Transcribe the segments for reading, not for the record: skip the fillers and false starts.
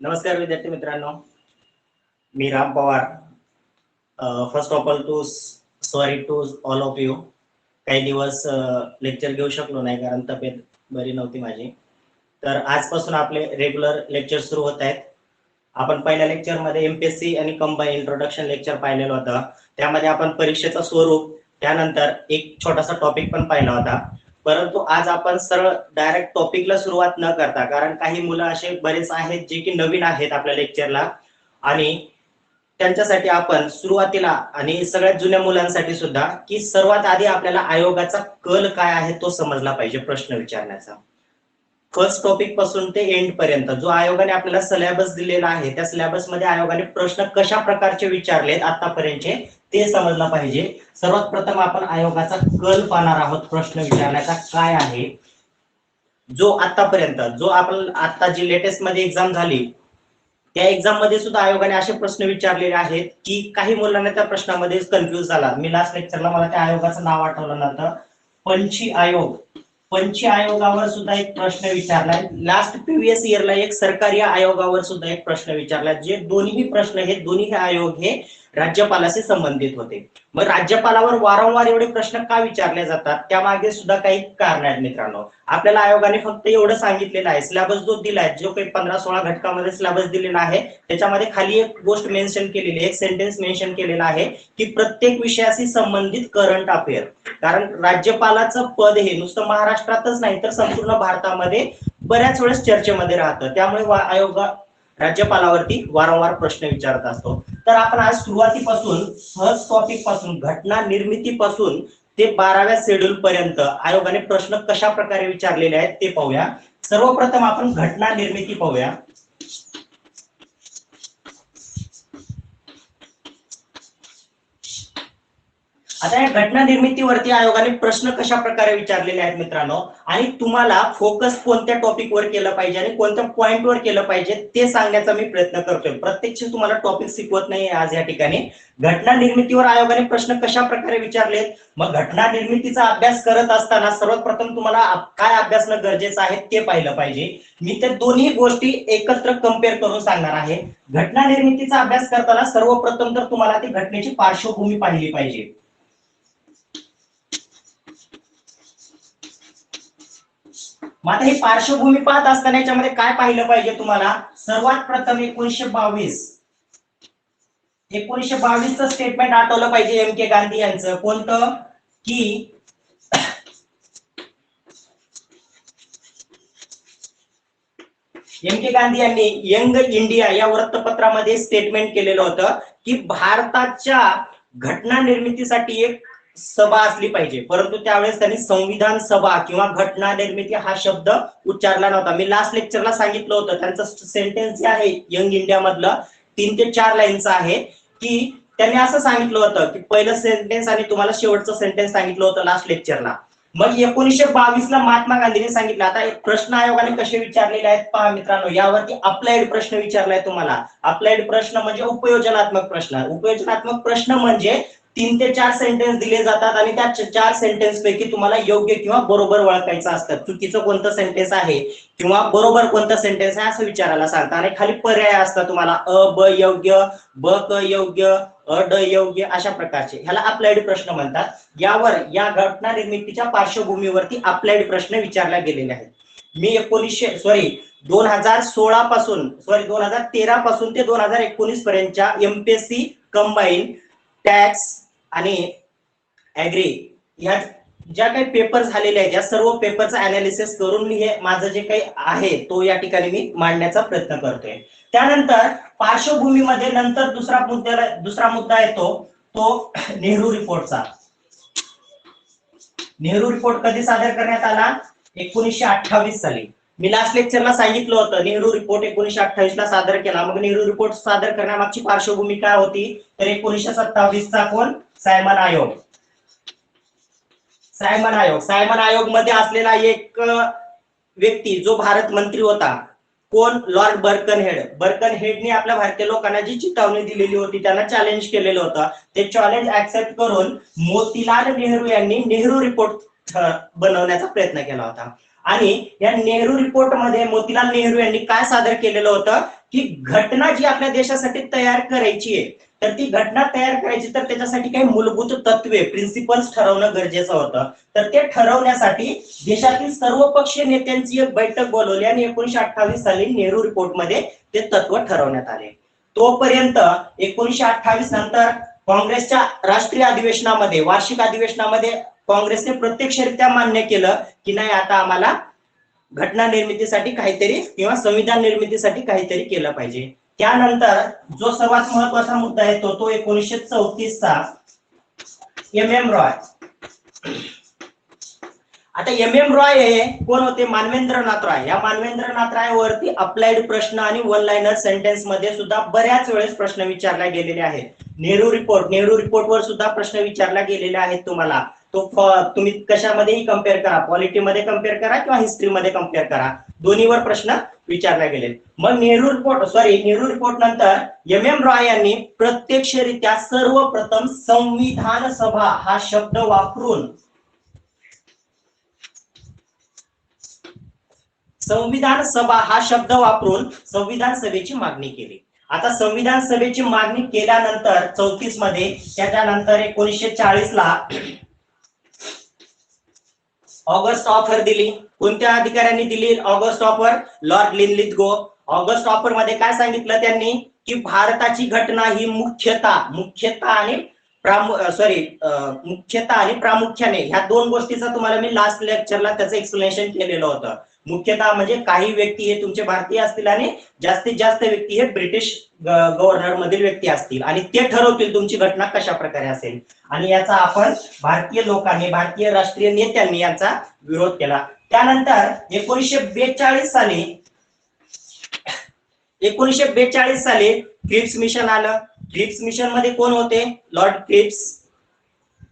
नमस्कार विद्यार्थी मित्रांनो, मी Ram Pawar. First of all sorry to all of you. काही दिवस लेक्चर घेऊ शकलो नाही कारण तब्येत बरी नव्हती माझी. तर आजपासून आपले रेग्युलर लेक्चर सुरू होत आहेत. आपण पहिल्या लेक्चरमध्ये एमपीएससी आणि कंबाईन इंट्रोडक्शन लेक्चर पाहिलेलं होतं. त्यामध्ये आपण परीक्षेचं स्वरूप, त्यानंतर एक छोटासा टॉपिक पण पाहिला होता. परंतु आज आपण सरळ डायरेक्ट टॉपिकला सुरुवात न करता, कारण काही मुलं असे बरेच आहेत जे की नवीन आहेत आपल्या लेक्चरला, आणि त्यांच्यासाठी आपण सुरुवातीला आणि सगळ्यात जुन्या मुलांसाठी सुद्धा की सर्वात आधी आपल्याला आयोगाचा कल काय आहे तो समजला पाहिजे. प्रश्न विचारण्याचा फर्स्ट टॉपिक पासून ते एंड पर्यंत जो आयोगाने आपल्याला सिलेबस दिलेला आहे, त्या सिलेबस मध्ये आयोगाने प्रश्न कशा प्रकारचे विचारलेत आतापर्यंतचे ते समजलं पाहिजे. सर्वात प्रथम आपण आयोगाचा कल पाहणार आहोत. प्रश्न विचारण्याचा काय आहे जो आतापर्यंत, जो आपण आता जी लेटेस्ट मध्ये एक्झाम झाली त्या एक्झाम मध्ये सुद्धा आयोगाने असे प्रश्न विचारलेले आहेत की काही मुलांना त्या प्रश्नामध्ये कन्फ्युज झाला. मी लास्ट लेक्चरला मला त्या आयोगाचं नाव आठवलं नव्हतं. पंची आयोग. पंची आयोगावर सुद्धा एक प्रश्न विचारलाय. लास्ट प्रिव्हियस इयरला एक सरकारी आयोगावर सुद्धा एक प्रश्न विचारलाय. जे दोन्ही प्रश्न हे दोन्ही आयोग हे राज्यपालाशी संबंधित होते. मग राज्यपालावर वारंवार एवढे प्रश्न का विचारले जातात त्यामागे सुद्धा काही कारण आहेत मित्रांनो. आपल्याला आयोगाने फक्त एवढं सांगितलेलं आहे, सिलेबस जो दिलाय, जो काही 15-16 घटकामध्ये सिलेबस दिलेला आहे त्याच्यामध्ये खाली एक गोष्ट मेन्शन केलेली, एक सेंटेन्स मेन्शन केलेला आहे की प्रत्येक विषयाशी संबंधित करंट अफेअर. कारण राज्यपालाचं पद हे नुसतं महाराष्ट्रातच नाही तर संपूर्ण भारतामध्ये बऱ्याच वेळेस चर्चेमध्ये राहतं. त्यामुळे आयोग राज्यपालावरती वारंवार प्रश्न विचारत असतो. तर आपण आज सुरुवातीपासून फर्स्ट टॉपिक पासून, घटना निर्मितीपासून ते 12व्या शेड्यूल पर्यंत आयोगाने प्रश्न कशा प्रकारे विचारलेले आहेत ते पाहूया. सर्वप्रथम आपण घटना निर्मिती पाहूया. आता या घटना निर्मितीवरती आयोगाने प्रश्न कशा प्रकारे विचारलेले आहेत मित्रांनो, आणि तुम्हाला फोकस कोणत्या टॉपिकवर केलं पाहिजे आणि कोणत्या पॉइंटवर केलं पाहिजे ते सांगण्याचा मी प्रयत्न करतोय. प्रत्यक्ष तुम्हाला टॉपिक शिकवत नाही आज या ठिकाणी. घटना निर्मितीवर आयोगाने प्रश्न कशा प्रकारे विचारलेत, मग घटना निर्मितीचा अभ्यास करत असताना सर्वात प्रथम तुम्हाला काय अभ्यासणं गरजेचं आहे ते पाहिलं पाहिजे. मी ते दोन्ही गोष्टी एकत्र कम्पेअर करून सांगणार आहे. घटना निर्मितीचा अभ्यास करताना सर्वप्रथम तर तुम्हाला ती घटनेची पार्श्वभूमी पाहिली पाहिजे. मग आता ही पार्श्वभूमी पाहत असताना याच्यामध्ये काय पाहिलं पाहिजे तुम्हाला. सर्वात प्रथम 1922चं स्टेटमेंट आठवलं पाहिजे एम के गांधी यांचं. कोणतं की एम के गांधी यांनी यंग इंडिया या वृत्तपत्रामध्ये स्टेटमेंट केलेलं होतं की भारताच्या घटना निर्मितीसाठी एक सभा असली पाहिजे. परंतु त्यावेळेस त्यांनी संविधान सभा किंवा घटना निर्मिती हा शब्द उच्चारला नव्हता. मी लास्ट लेक्चरला सांगितलं होतं त्यांचं सेंटेन्स जे आहे यंग इंडिया मधलं 3 ते 4 लाईनचं आहे की त्यांनी असं सांगितलं होतं की पहिलं सेंटेन्स आणि तुम्हाला शेवटचं सेंटेन्स सांगितलं होतं लास्ट लेक्चरला. मग 1922ला महात्मा गांधींनी सांगितलं. आता एक प्रश्न आयोगाने कसे विचारलेले आहेत पहा मित्रांनो. यावरती अप्लाइड प्रश्न विचारलाय तुम्हाला. अप्लाइड प्रश्न म्हणजे उपयोजनात्मक प्रश्न. उपयोजनात्मक प्रश्न म्हणजे 3 ते 4 सेंटेन्स दिले जातात आणि त्या 4 सेंटेन्स पैकी तुम्हाला योग्य किंवा बरोबर ओळखायचं असतं. चुकीचं कोणतं सेंटेन्स आहे किंवा बरोबर कोणतं सेंटेन्स आहे असं विचारायला सांगतात. आणि खाली पर्याय असतात तुम्हाला अ ब योग्य, ब क योग्य, अ ड योग्य, अशा प्रकारचे. ह्याला अप्लाइड प्रश्न म्हणतात. यावर या घटना निर्मितीच्या पार्श्वभूमीवरती अप्लाइड प्रश्न विचारले गेलेले आहेत. मी 2013 पासून ते 2019 पर्यंतच्या एमपीएससी कंबाईन, टॅक्स आणि ऍग्री या ज्या काही पेपर झालेले आहेत या सर्व पेपरचा अनालिसिस करून हे माझं जे काही आहे तो या ठिकाणी मी मांडण्याचा प्रयत्न करतोय. त्यानंतर पार्श्वभूमीमध्ये नंतर दुसरा मुद्दा येतो तो नेहरू रिपोर्टचा. नेहरू रिपोर्ट कधी सादर करण्यात आला? 1928 साली. मी लास्ट लेक्चरला सांगितलं होतं नेहरू रिपोर्ट 1928 ला सादर केला. मग नेहरू रिपोर्ट सादर करण्यामागची पार्श्वभूमी काय होती तर 1927 चा कोण सायमन आयोग. सायमन आयोग मध्ये असलेला एक व्यक्ती जो भारत मंत्री होता कोण, लॉर्ड बर्कनहेडने आपल्या भारतीय लोकांना जी चितावणी दिलेली होती, त्यांना चॅलेंज केलेलं होतं. ते चॅलेंज ऍक्सेप्ट करून मोतीलाल नेहरू यांनी नेहरू रिपोर्ट बनवण्याचा प्रयत्न केला होता. आणि या नेहरू रिपोर्ट मध्ये मोतीलाल नेहरू यांनी काय सादर केलेलं होतं की घटना जी आपल्या देशासाठी तयार करायची आहे, तर ती घटना तयार करायची तर त्याच्यासाठी काही मूलभूत तत्वे प्रिन्सिपल्स ठरवणं गरजेचं होतं. तर ते ठरवण्यासाठी देशातील सर्वपक्षीय नेत्यांची एक बैठक बोलवली आणि 1928 साली नेहरू रिपोर्ट मध्ये ते तत्व ठरवण्यात आले. तोपर्यंत 1928 नंतर काँग्रेसच्या राष्ट्रीय अधिवेशनामध्ये, वार्षिक अधिवेशनामध्ये काँग्रेसने प्रत्यक्षरित्या मान्य केलं की नाही, आता आम्हाला घटना निर्मितीसाठी काहीतरी किंवा संविधान निर्मितीसाठी काहीतरी केलं पाहिजे. त्यानंतर जो सर्वात महत्वाचा मुद्दा आहे तो 1934 चा एम रॉय. आता एम रॉय हे कोण होते? मानवेंद्रनाथ राय. या मानवेंद्रनाथ राय वरती अप्लाइड प्रश्न आणि वन लाइनर सेंटेन्स मध्ये सुद्धा बऱ्याच वेळेस प्रश्न विचारले गेलेले आहेत. नेहरू रिपोर्ट वर सुद्धा प्रश्न विचारला गेलेले आहेत तुम्हाला. तो तुम्ही कशामध्येही कम्पेअर करा, पॉलिटीमध्ये कम्पेअर करा किंवा हिस्ट्रीमध्ये कम्पेअर करा, दोन्हीवर प्रश्न विचारले गेले. मग नेहरू रिपोर्ट नंतर एम रॉय यांनी प्रत्यक्षरित्या सर्वप्रथम संविधान सभा हा शब्द वापरून संविधान सभेची मागणी केली. आता संविधान सभेची मागणी केल्यानंतर 34 मध्ये, त्याच्यानंतर 1940 ला ऑगस्ट ऑफर दिली. कोणत्या अधिकाऱ्यांनी दिली August offer? Lord Linlithgow. August offer मध्ये काय सांगितलं त्यांनी की भारताची घटना ही मुख्यता आणि प्रामुख्याने ह्या दोन गोष्टीचा तुम्हाला मी लास्ट लेक्चरला त्याचं एक्सप्लेनेशन केलेलं होतं. मुख्यतः म्हणजे काही व्यक्ती हे तुमचे भारतीय असतील आणि जास्तीत जास्त व्यक्ती हे ब्रिटिश गव्हर्नर मधील व्यक्ती असतील आणि ते ठरवतील तुमची घटना कशा प्रकारे असेल. आणि याचा आपण भारतीय लोकांनी, भारतीय राष्ट्रीय नेत्यांनी याचा विरोध केला. त्यानंतर 1942 साली क्रिप्स मिशन आलं. क्रिप्स मिशन मध्ये कोण होते? लॉर्ड क्रिप्स,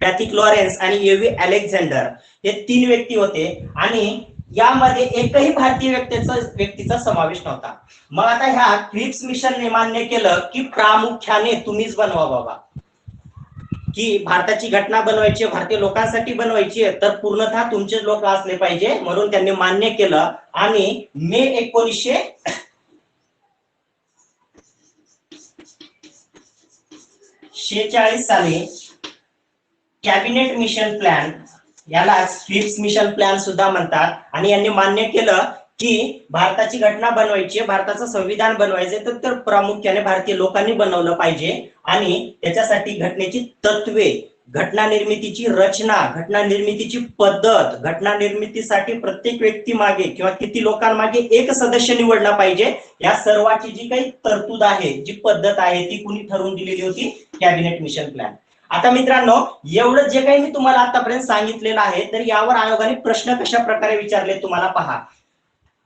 पॅथिक लॉरेन्स आणि एव्ही अलेक्झांडर हे 3 व्यक्ती होते आणि यामध्ये एकही भारतीय व्यक्तीचा समावेश नव्हता. मग आता ह्या क्रिप्स मिशनने मान्य केलं की प्रामुख्याने तुम्हीच बनवा बाबा, की भारताची घटना बनवायची, भारतीय लोकांसाठी बनवायची तर पूर्णतः तुमचे लोक असले पाहिजे. म्हणून त्यांनी मान्य केलं आणि मे 1946 साली कॅबिनेट मिशन प्लॅन, याला क्रिप्स मिशन प्लॅन सुद्धा म्हणतात, आणि यांनी मान्य केलं की भारताची घटना बनवायची, भारताचं संविधान बनवायचे तर प्रामुख्याने भारतीय लोकांनी बनवलं पाहिजे आणि त्याच्यासाठी घटनेची तत्वे, घटना निर्मितीची रचना, घटना निर्मितीची पद्धत, घटना निर्मितीसाठी प्रत्येक व्यक्ती मागे किंवा किती लोकांमागे एक सदस्य निवडला पाहिजे, या सर्वाची जी काही तरतूद आहे, जी पद्धत आहे ती कुणी ठरवून दिलेली होती? Cabinet mission plan. आता मित्रांनो, एवढं जे काही मी तुम्हाला आतापर्यंत सांगितलेलं आहे तर यावर आयोगाने प्रश्न कशा प्रकारे विचारले तुम्हाला पहा.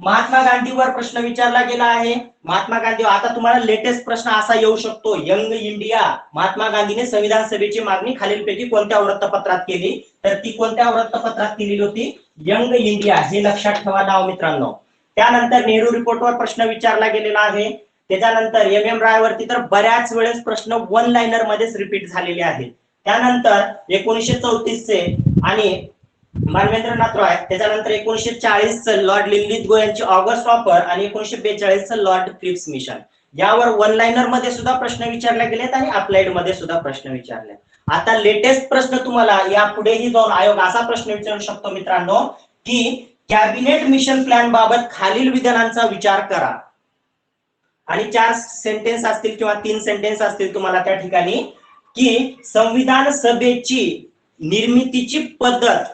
महात्मा गांधीवर प्रश्न विचारला गेला आहे. महात्मा गांधी, आता तुम्हाला लेटेस्ट प्रश्न असा येऊ शकतो, यंग इंडिया, महात्मा गांधीने संविधान सभेची मागणी खालीलपैकी कोणत्या वृत्तपत्रात केली? तर ती कोणत्या वृत्तपत्रात केलेली होती? Young India. हे लक्षात ठेवा नाव मित्रांनो. त्यानंतर नेहरू रिपोर्टवर प्रश्न विचारला गेलेला आहे. त्याच्यानंतर एम राय वरती तर बऱ्याच वेळेस प्रश्न वन लाइनर मध्येच रिपीट झालेले आहेत. त्यानंतर 1934 चे आणि मानवेंद्रनाथ रॉय, त्याच्यानंतर 1940 लॉर्ड लिनलिथगो यांची ऑगस्ट ऑफर आणि 1942 लॉर्ड क्रिप्स मिशन, यावर वन लाइनर मध्ये सुद्धा प्रश्न विचारले गेलेत आणि अप्लाइड मध्ये सुद्धा प्रश्न विचारले. आता लेटेस्ट प्रश्न तुम्हाला यापुढेही जाऊन आयोग असा प्रश्न विचारू शकतो मित्रांनो की कॅबिनेट मिशन प्लॅन बाबत खालील विधानांचा विचार करा, आणि 4 सेंटेन्स असतील किंवा 3 सेंटेन्स असतील तुम्हाला त्या ठिकाणी, की संविधान सभेची निर्मितीची पद्धत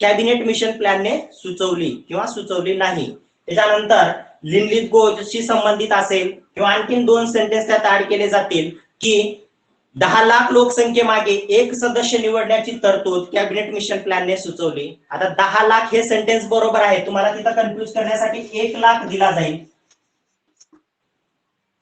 कॅबिनेट मिशन प्लॅनने सुचवली किंवा सुचवली नाही. त्याच्यानंतर लिनलिथगोशी संबंधित असेल किंवा आणखीन 2 सेंटेन्स त्यात ऍड केले जातील की 10 लाख लोकसंख्येमागे एक सदस्य निवडण्याची तरतूद कॅबिनेट मिशन प्लॅनने सुचवली. आता 10 लाख हे सेंटेन्स बरोबर आहे, तुम्हाला तिथं कन्फ्युज करण्यासाठी 1 लाख दिला जाईल.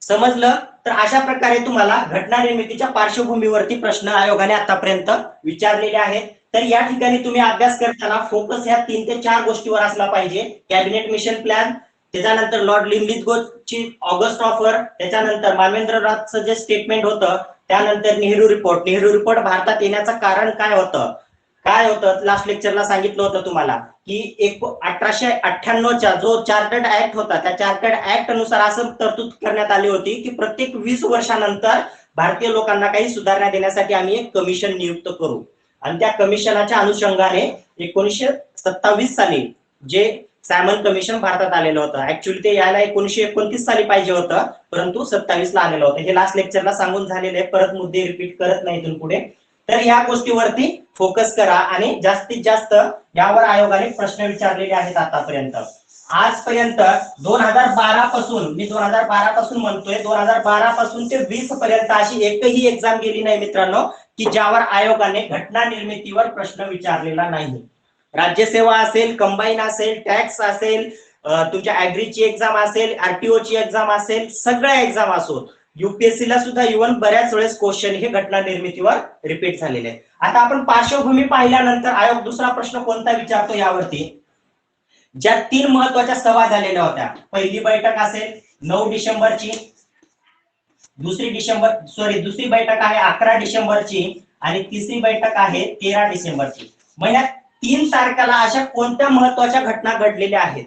समजलं? तर अशा प्रकारे तुम्हाला घटना निर्मितीच्या पार्श्वभूमीवरती प्रश्न आयोगाने आतापर्यंत विचारलेले आहेत. तर या ठिकाणी तुम्ही अभ्यास करताना फोकस ह्या 3 ते 4 गोष्टीवर असला पाहिजे. कॅबिनेट मिशन प्लॅन, त्याच्यानंतर लॉर्ड लिनलिथगोची ऑगस्ट ऑफर, त्याच्यानंतर मानवेंद्रनाथचं जे स्टेटमेंट होतं, त्यानंतर नेहरू रिपोर्ट भारतात येण्याचं कारण काय होतं लास्ट लेक्चरला सांगितलं होतं तुम्हाला की 1898च्या जो चार्टर्ड ऍक्ट होता, त्या चार्टर्ड ऍक्ट अनुसार असं तरतूद करण्यात आली होती की प्रत्येक 20 वर्षानंतर भारतीय लोकांना काही सुधारणा देण्यासाठी आम्ही एक कमिशन नियुक्त करू. आणि त्या कमिशनाच्या अनुषंगाने 1927 साली जे सॅमन कमिशन भारतात आलेलं होतं. ऍक्च्युअली ते यायला 1929 साली पाहिजे होतं, परंतु 27 ला आलेलं होतं. हे लास्ट लेक्चरला सांगून झालेले आहे, परत मुद्दे रिपीट करत नाही इथून पुढे. तर या गोष्टीवरती फोकस करा आणि जास्तीत जास्त यावर आयोगाने प्रश्न विचारलेले आहेत आतापर्यंत. आजपर्यंत 2012 पासून, मी 2012 पासून म्हणतोय, 2012 पासून ते 20 पर्यंत अशी एकही एक्झाम गेली नाही मित्रांनो की ज्यावर आयोगाने घटना निर्मितीवर प्रश्न विचारलेला नाही. राज्यसेवा असेल, कंबाईन असेल, टॅक्स असेल, तुमच्या ऍग्रीची एक्झाम असेल, आरटीओ ची एक्झाम असेल, सगळ्या एक्झाम असो, युपीएससी ला सुद्धा इव्हन बऱ्याच वेळेस क्वेश्चन हे घटना निर्मितीवर रिपीट झालेले आहे. आता आपण पार्श्वभूमी पाहिल्यानंतर आयोग दुसरा प्रश्न कोणता विचारतो यावरती, ज्या 3 महत्वाच्या सभा झालेल्या होत्या. पहिली बैठक असेल 9 डिसेंबरची, दुसरी बैठक आहे 11 डिसेंबरची आणि तिसरी बैठक आहे 13 डिसेंबरची. मग या 3 तारखेला अशा कोणत्या महत्वाच्या घटना घडलेल्या आहेत?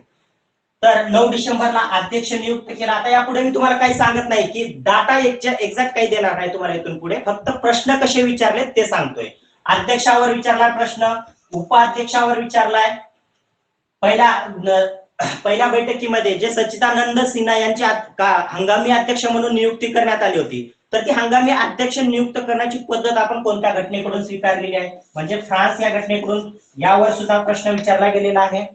तर 9 डिसेंबरला अध्यक्ष नियुक्त केला. आता यापुढे मी तुम्हाला काही सांगत नाही की डाटा एक्झॅक्ट काही देणार नाही तुम्हाला इथून पुढे, फक्त प्रश्न कसे विचारले ते सांगतोय. अध्यक्षावर विचारला प्रश्न, उपाध्यक्षावर विचारलाय. पहिल्या बैठकीमध्ये जे सच्चिदानंद सिन्हा यांची हंगामी अध्यक्ष म्हणून नियुक्ती करण्यात आली होती, तर ती हंगामी अध्यक्ष नियुक्त करण्याची पद्धत आपण कोणत्या घटनेकडून स्वीकारलेली आहे? म्हणजे फ्रान्स या घटनेकडून. यावर सुद्धा प्रश्न विचारला गेलेला आहे.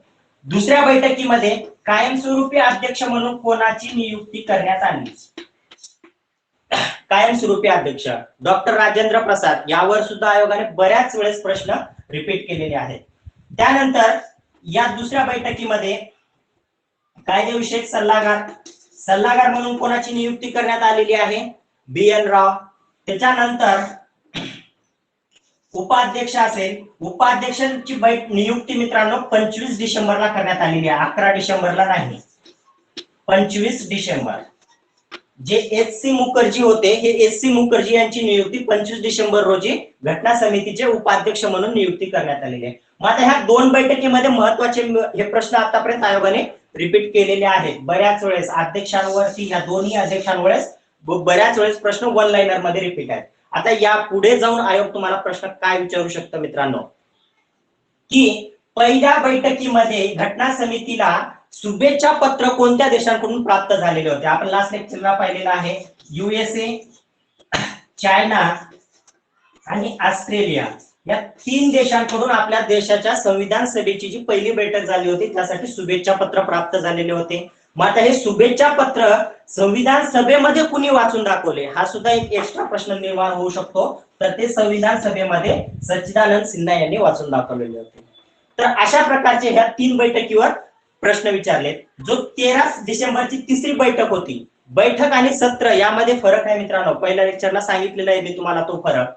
दुसऱ्या बैठकीमध्ये कायमस्वरूपी अध्यक्ष म्हणून कोणाची नियुक्ती करण्यात आली? कायमस्वरूपी अध्यक्ष डॉक्टर राजेंद्र प्रसाद. यावर सुद्धा आयोगाने बऱ्याच वेळेस प्रश्न रिपीट केलेले आहेत. त्यानंतर या दुसऱ्या बैठकीमध्ये कायदेविषयक सल्लागार म्हणून कोणाची नियुक्ती करण्यात आलेली आहे? BN राव. त्याच्यानंतर उपाध्यक्ष असेल, उपाध्यक्षांची नियुक्ती मित्रांनो 25 डिसेंबरला करण्यात आलेली आहे, 11 डिसेंबरला नाही, 25 डिसेंबर. जे SC मुखर्जी होते, हे SC मुखर्जी यांची नियुक्ती 25 डिसेंबर रोजी घटना समितीचे उपाध्यक्ष म्हणून नियुक्ती करण्यात आलेली आहे. मग आता ह्या 2 बैठकीमध्ये महत्वाचे हे प्रश्न आतापर्यंत आयोगाने रिपीट केलेले आहेत बऱ्याच वेळेस. अध्यक्षांवरती, या दोन्ही अध्यक्षांवेळेस बऱ्याच वेळेस प्रश्न वन लाइनर मध्ये रिपीट आहेत. आता या पुढे जाऊन आयोग तुम्हाला प्रश्न काय विचारू शकतो मित्रांनो, की पहिल्या बैठकीमध्ये घटना समितीला शुभेच्छा पत्र कोणत्या देशांकडून प्राप्त झालेले होते? आपण लास्ट लेक्चरला पाहिलेलं आहे. USA, चायना आणि ऑस्ट्रेलिया या 3 देशांकडून आपल्या देशाच्या संविधान सभेची जी पहिली बैठक झाली होती त्यासाठी शुभेच्छा पत्र प्राप्त झालेले होते. मग आता हे शुभेच्छा पत्र संविधान सभेमध्ये कुणी वाचून दाखवले, हा सुद्धा एक एक्स्ट्रा प्रश्न निर्माण होऊ शकतो. तर ते संविधान सभेमध्ये सच्चिदानंद सिन्हा यांनी वाचून दाखवलेले होते. तर अशा प्रकारचे ह्या 3 बैठकीवर प्रश्न विचारले. जो 13 डिसेंबरची तिसरी बैठक होती, बैठक आणि सत्र यामध्ये फरक आहे मित्रांनो, पहिल्या लेक्चरला सांगितलेला आहे मी तुम्हाला तो फरक.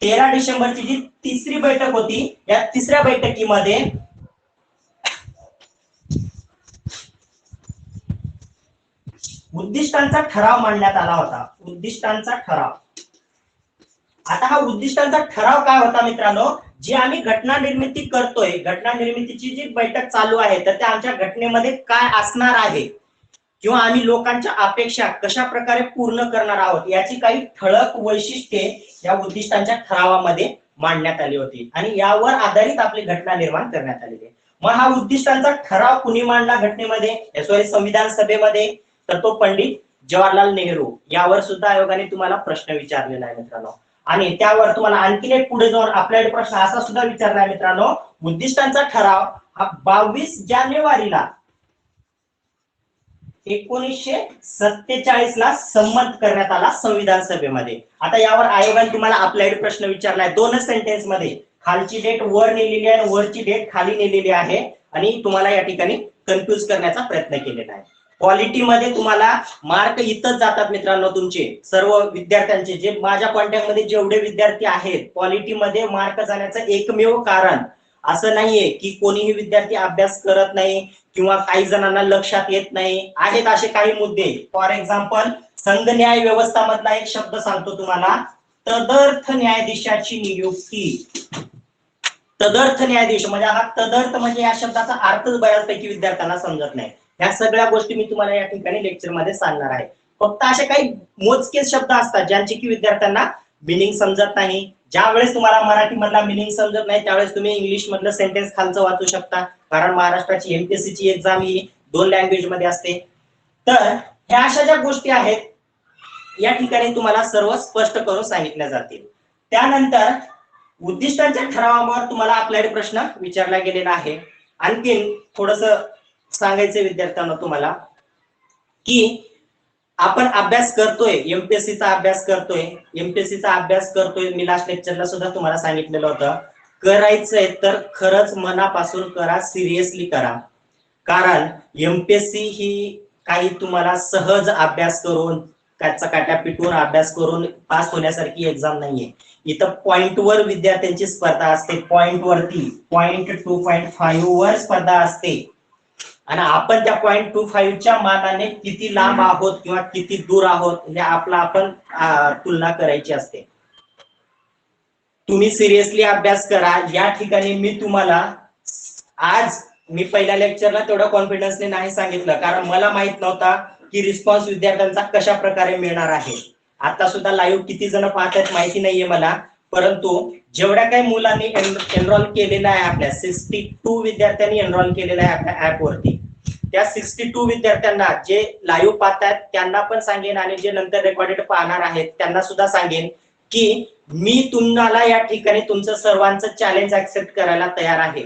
13 डिसेंबरची जी तिसरी बैठक होती, या तिसऱ्या बैठकीमध्ये उद्दिष्टांचा ठराव मांडण्यात आला होता. उद्दिष्टांचा ठराव. आता हा उद्दिष्टांचा ठराव काय होता मित्रांनो, जी आम्ही घटना निर्मिती करतोय, घटना निर्मितीची जी बैठक चालू आहे, तर त्या आमच्या घटनेमध्ये काय असणार आहे किंवा आम्ही लोकांच्या अपेक्षा कशा प्रकारे पूर्ण करणार आहोत याची काही ठळक वैशिष्ट्ये या उद्दिष्टांच्या ठरावामध्ये मांडण्यात आली होती आणि यावर आधारित आपली घटना निर्माण करण्यात आलेली आहे. मग हा उद्दिष्टांचा ठराव कुणी मांडला घटनेमध्ये, संविधान सभेमध्ये? तर तो पंडित जवाहरलाल नेहरू. यावर सुद्धा आयोगाने तुम्हाला प्रश्न विचारलेला आहे मित्रांनो. आणि त्यावर तुम्हाला आणखीन एक पुढे जाऊन अप्लाइड प्रश्न असा सुद्धा विचारला आहे मित्रांनो, उद्दिष्टांचा ठराव हा 22 जानेवारीला 1947 ला संमत करण्यात आला संविधान सभेमध्ये. आता यावर आयोगाने तुम्हाला अप्लाइड प्रश्न विचारलाय 2च सेंटेन्स मध्ये. खालची डेट वर नेलेली आहे आणि वरची डेट खाली नेलेली आहे आणि तुम्हाला या ठिकाणी कन्फ्युज करण्याचा प्रयत्न केलेला आहे. क्वालिटी मध्ये तुम्हाला मार्क इथंच जातात मित्रांनो तुमचे सर्व विद्यार्थ्यांचे. जे माझ्या कॉन्टॅक्ट मध्ये जेवढे विद्यार्थी आहेत, क्वालिटी मध्ये मार्क जाण्याचं एकमेव कारण असं नाहीये की कोणीही विद्यार्थी अभ्यास करत नाही किंवा काही जणांना लक्षात येत नाही. आहेत असे काही मुद्दे. फॉर एक्झाम्पल, संघ न्याय व्यवस्था मधला एक शब्द सांगतो तुम्हाला, तदर्थ न्यायाधीशाची नियुक्ती. तदर्थ न्यायाधीश म्हणजे हा तदर्थ म्हणजे या शब्दाचा अर्थच बऱ्याचपैकी विद्यार्थ्यांना समजत नाही. ह्या सगळ्या गोष्टी मी तुम्हाला या ठिकाणी लेक्चर मध्ये सांगणार आहे. फक्त असे काही मोजके शब्द असतात ज्यांची की विद्यार्थ्यांना मिनिंग समजत नाही. ज्या वेळेस तुम्हाला मराठी मधला मिनिंग समजत नाही त्यावेळेस तुम्ही इंग्लिश मधलं सेंटेन्स खालचं वाचू शकता, कारण महाराष्ट्राची एमपीएससी ची एक्झाम ही 2 लँग्वेज मध्ये असते. तर ह्या अशा ज्या गोष्टी आहेत या ठिकाणी तुम्हाला सर्व स्पष्ट करून सांगितल्या जातील. त्यानंतर उद्दिष्टांच्या ठरावावर तुम्हाला अप्लाइड प्रश्न विचारला गेलेला आहे. आणखीन थोडस सांगायचं विद्यार्थ्यांना तुम्हाला की आपण अभ्यास करतोय, एमपीएससीचा अभ्यास करतोय, एमपीएससीचा अभ्यास करतोय. मी लास्ट लेक्चरला सुद्धा तुम्हाला सांगितलेलं होतं, करायचंय तर खरंच मनापासून करा, सिरियसली करा. कारण एमपीएससी ही काही तुम्हाला सहज अभ्यास करून काचा काट्या पिटून अभ्यास करून पास होण्यासारखी एक्झाम नाहीये. इथं पॉइंटवर विद्यार्थ्यांची स्पर्धा असते, पॉइंट वरती, पॉइंट 2.5 वर स्पर्धा असते. आणि आपण त्या 0.25 च्या मानाने किती लांब आहोत किंवा किती दूर आहोत हे आपला आपण तुलना करायची असते. तुम्ही सिरियसली अभ्यास करा. या ठिकाणी मी तुम्हाला आज मी पहिल्या लेक्चरला तेवढा कॉन्फिडन्सने नाही सांगितलं, कारण मला माहित नव्हता की रिस्पॉन्स विद्यार्थ्यांचा कशा प्रकारे मिळणार आहे. आता सुद्धा लाईव्ह किती जण पाहतात माहिती नाहीये मला, परंतु जेवढ्या काही मुलांनी एनरोल केलेलं आहे, आपल्या 62 विद्यार्थ्यांनी एनरोल केलेलं आहे आपल्या ऍप वरती, त्या 62 विद्यार्थ्यांना जे लाईव्ह पाहतात त्यांना पण सांगेन आणि जे नंतर रेकॉर्डेड पाहणार आहेत त्यांना सुद्धा सांगेन की मी तुम्हाला या ठिकाणी तुमचं सर्वांचं चॅलेंज ऍक्सेप्ट करायला तयार आहे.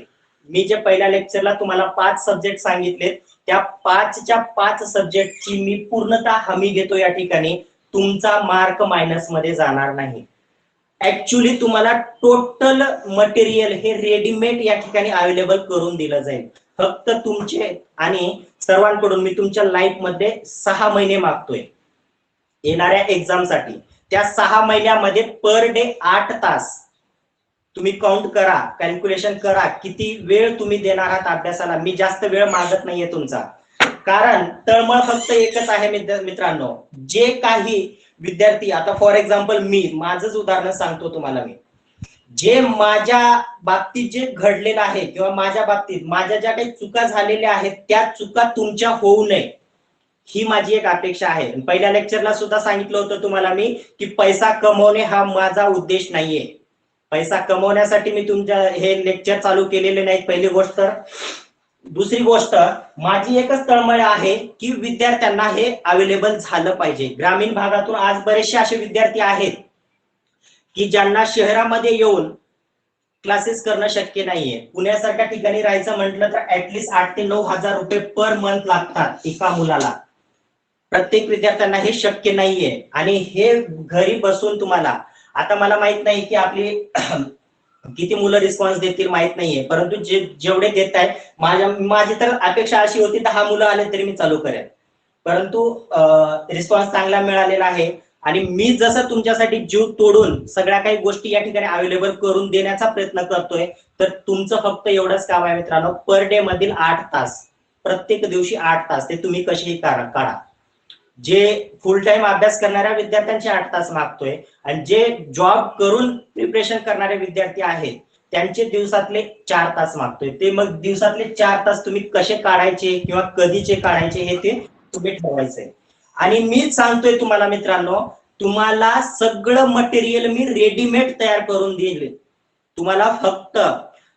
मी जे पहिल्या लेक्चरला तुम्हाला 5 सब्जेक्ट सांगितले त्या 5च्या 5 सब्जेक्टची मी पूर्णतः हमी घेतो. या ठिकाणी तुमचा मार्क मायनस मध्ये जाणार नाही. ऍक्च्युली तुम्हाला टोटल मटेरियल हे रेडीमेड या ठिकाणी अवेलेबल करून दिलं जाईल. फक्त तुमचे आणि सर्वांकडून मी तुमच्या लाईफ मध्ये 6 महिने मागतोय येणाऱ्या एक्झाम साठी. त्या 6 महिन्यामध्ये पर डे 8 तास तुम्ही काउंट करा, कॅल्क्युलेशन करा किती वेळ तुम्ही देणार आहात अभ्यासाला. मी जास्त वेळ मागत नाहीये तुमचा, कारण तळमळ फक्त एकच आहे मित्रांनो. जे काही विद्यार्थी, आता फॉर एक्झाम्पल मी माझंच उदाहरण सांगतो तुम्हाला, मी जे माझ्या बाबतीत जे घडलेलं आहे किंवा माझ्या बाबतीत माझ्या ज्या काही चुका झालेल्या आहेत त्या चुका तुमच्या होऊ नये ही माझी एक अपेक्षा आहे. पहिल्या लेक्चरला सुद्धा सांगितलं होतं तुम्हाला मी की पैसा कमवणे हा माझा उद्देश नाहीये. पैसा कमवण्यासाठी मी तुमच्या हे लेक्चर चालू केलेले नाहीत, पहिली गोष्ट. दुसरी गोष्ट, माझी एकच तळमळ आहे की विद्यार्थ्यांना हे अवेलेबल झालं पाहिजे. ग्रामीण भागातून आज बरेचसे असे विद्यार्थी आहेत की ज्यांना शहरामध्ये येऊन क्लासेस करणं शक्य नाहीये. पुण्यासारख्या ठिकाणी राहायचं म्हटलं तर ऍटलिस्ट 8 ते 9 हजार रुपये पर मंथ लागतात एका मुलाला. प्रत्येक विद्यार्थ्यांना हे शक्य नाहीये. आणि हे घरी बसून तुम्हाला, आता मला माहित नाही की आपली किती मुलं रिस्पॉन्स देतील माहित नाहीये, परंतु जेवढे देत आहेत, माझी तर अपेक्षा अशी होती 10 मुलं आले तरी मी चालू करेन, परंतु रिस्पॉन्स चांगला मिळालेला आहे. आणि मी जसं तुमच्यासाठी जीव तोडून सगळ्या काही गोष्टी या ठिकाणी अवेलेबल करून देण्याचा प्रयत्न करतोय, तर तुमचं फक्त एवढंच काम आहे मित्रांनो, पर डे मधील 8 तास, प्रत्येक दिवशी 8 तास ते तुम्ही कशीही काढा. जे फुल टाइम अभ्यास करणाऱ्या विद्यार्थ्यांचे 8 तास मागतोय आणि जे जॉब करून प्रिपरेशन करणारे विद्यार्थी आहेत त्यांचे दिवसातले 4 तास मागतोय. ते मग दिवसातले 4 तास तुम्ही कसे काढायचे किंवा कधीचे काढायचे हे ते तुम्ही ठरवायचंय. आणि मीच सांगतोय तुम्हाला मित्रांनो, तुम्हाला सगळं मटेरियल मी रेडीमेड तयार करून देईल तुम्हाला फक्त.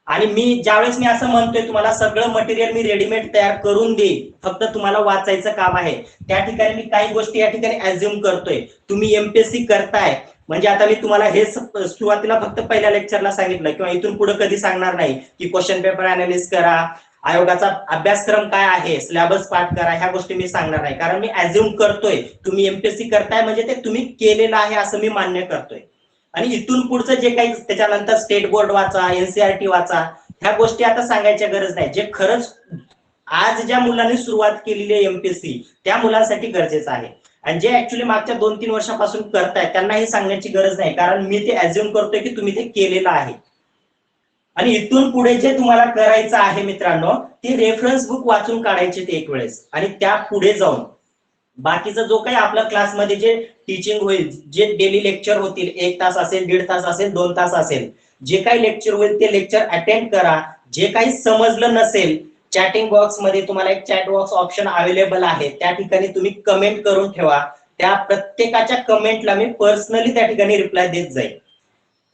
आणि मी ज्यावेळेस मी असं म्हणतोय तुम्हाला सगळं मटेरियल मी रेडीमेड तयार करून देईल, फक्त तुम्हाला वाचायचं काम आहे. त्या ठिकाणी मी काही गोष्टी या ठिकाणी अज्युम करतोय. तुम्ही एमपीएससी करताय म्हणजे आता मी तुम्हाला हे सुरुवातीला फक्त पहिल्या लेक्चरला सांगितलं किंवा इथून पुढे कधी सांगणार नाही की क्वेश्चन पेपर अनालिसिस करा, आयोगाचा अभ्यासक्रम काय आहे, सिलेबस पाठ करा, ह्या गोष्टी मी सांगणार नाही. कारण मी अज्युम करतोय तुम्ही एमपीएससी करताय म्हणजे ते तुम्ही केलेलं आहे असं मी मान्य करतोय. आणि इथून पुढचं जे काही त्याच्यानंतर स्टेट बोर्ड वाचा, एनसीआरटी वाचा, ह्या गोष्टी आता सांगायच्या गरज नाही. जे खरंच आज ज्या मुलांनी सुरुवात केलेली आहे एमपीएससी त्या मुलांसाठी गरजेचं आहे. आणि जे ऍक्च्युली मागच्या 2-3 वर्षापासून करतायत त्यांना हे सांगण्याची गरज नाही, कारण मी ते अज्युम करतोय की तुम्ही ते केलेलं आहे. आणि इथून पुढे जे तुम्हाला करायचं आहे मित्रांनो, ते रेफरन्स बुक वाचून काढायचे ते एक वेळेस. आणि त्या पुढे जाऊन बाकीचा जो काही आपल्या क्लासमध्ये जे टीचिंग होईल, जे डेली लेक्चर होतील, 1 तास असेल, 1.5 तास असेल, 2 तास असेल, जे काही लेक्चर होईल ते लेक्चर अटेंड करा. जे काही समजलं नसेल, चॅटिंग बॉक्स मध्ये तुम्हाला एक चॅट बॉक्स ऑप्शन अवेलेबल आहे, त्या ठिकाणी तुम्ही कमेंट करून ठेवा. त्या प्रत्येकाच्या कमेंटला मी पर्सनली त्या ठिकाणी रिप्लाय देत जाईल.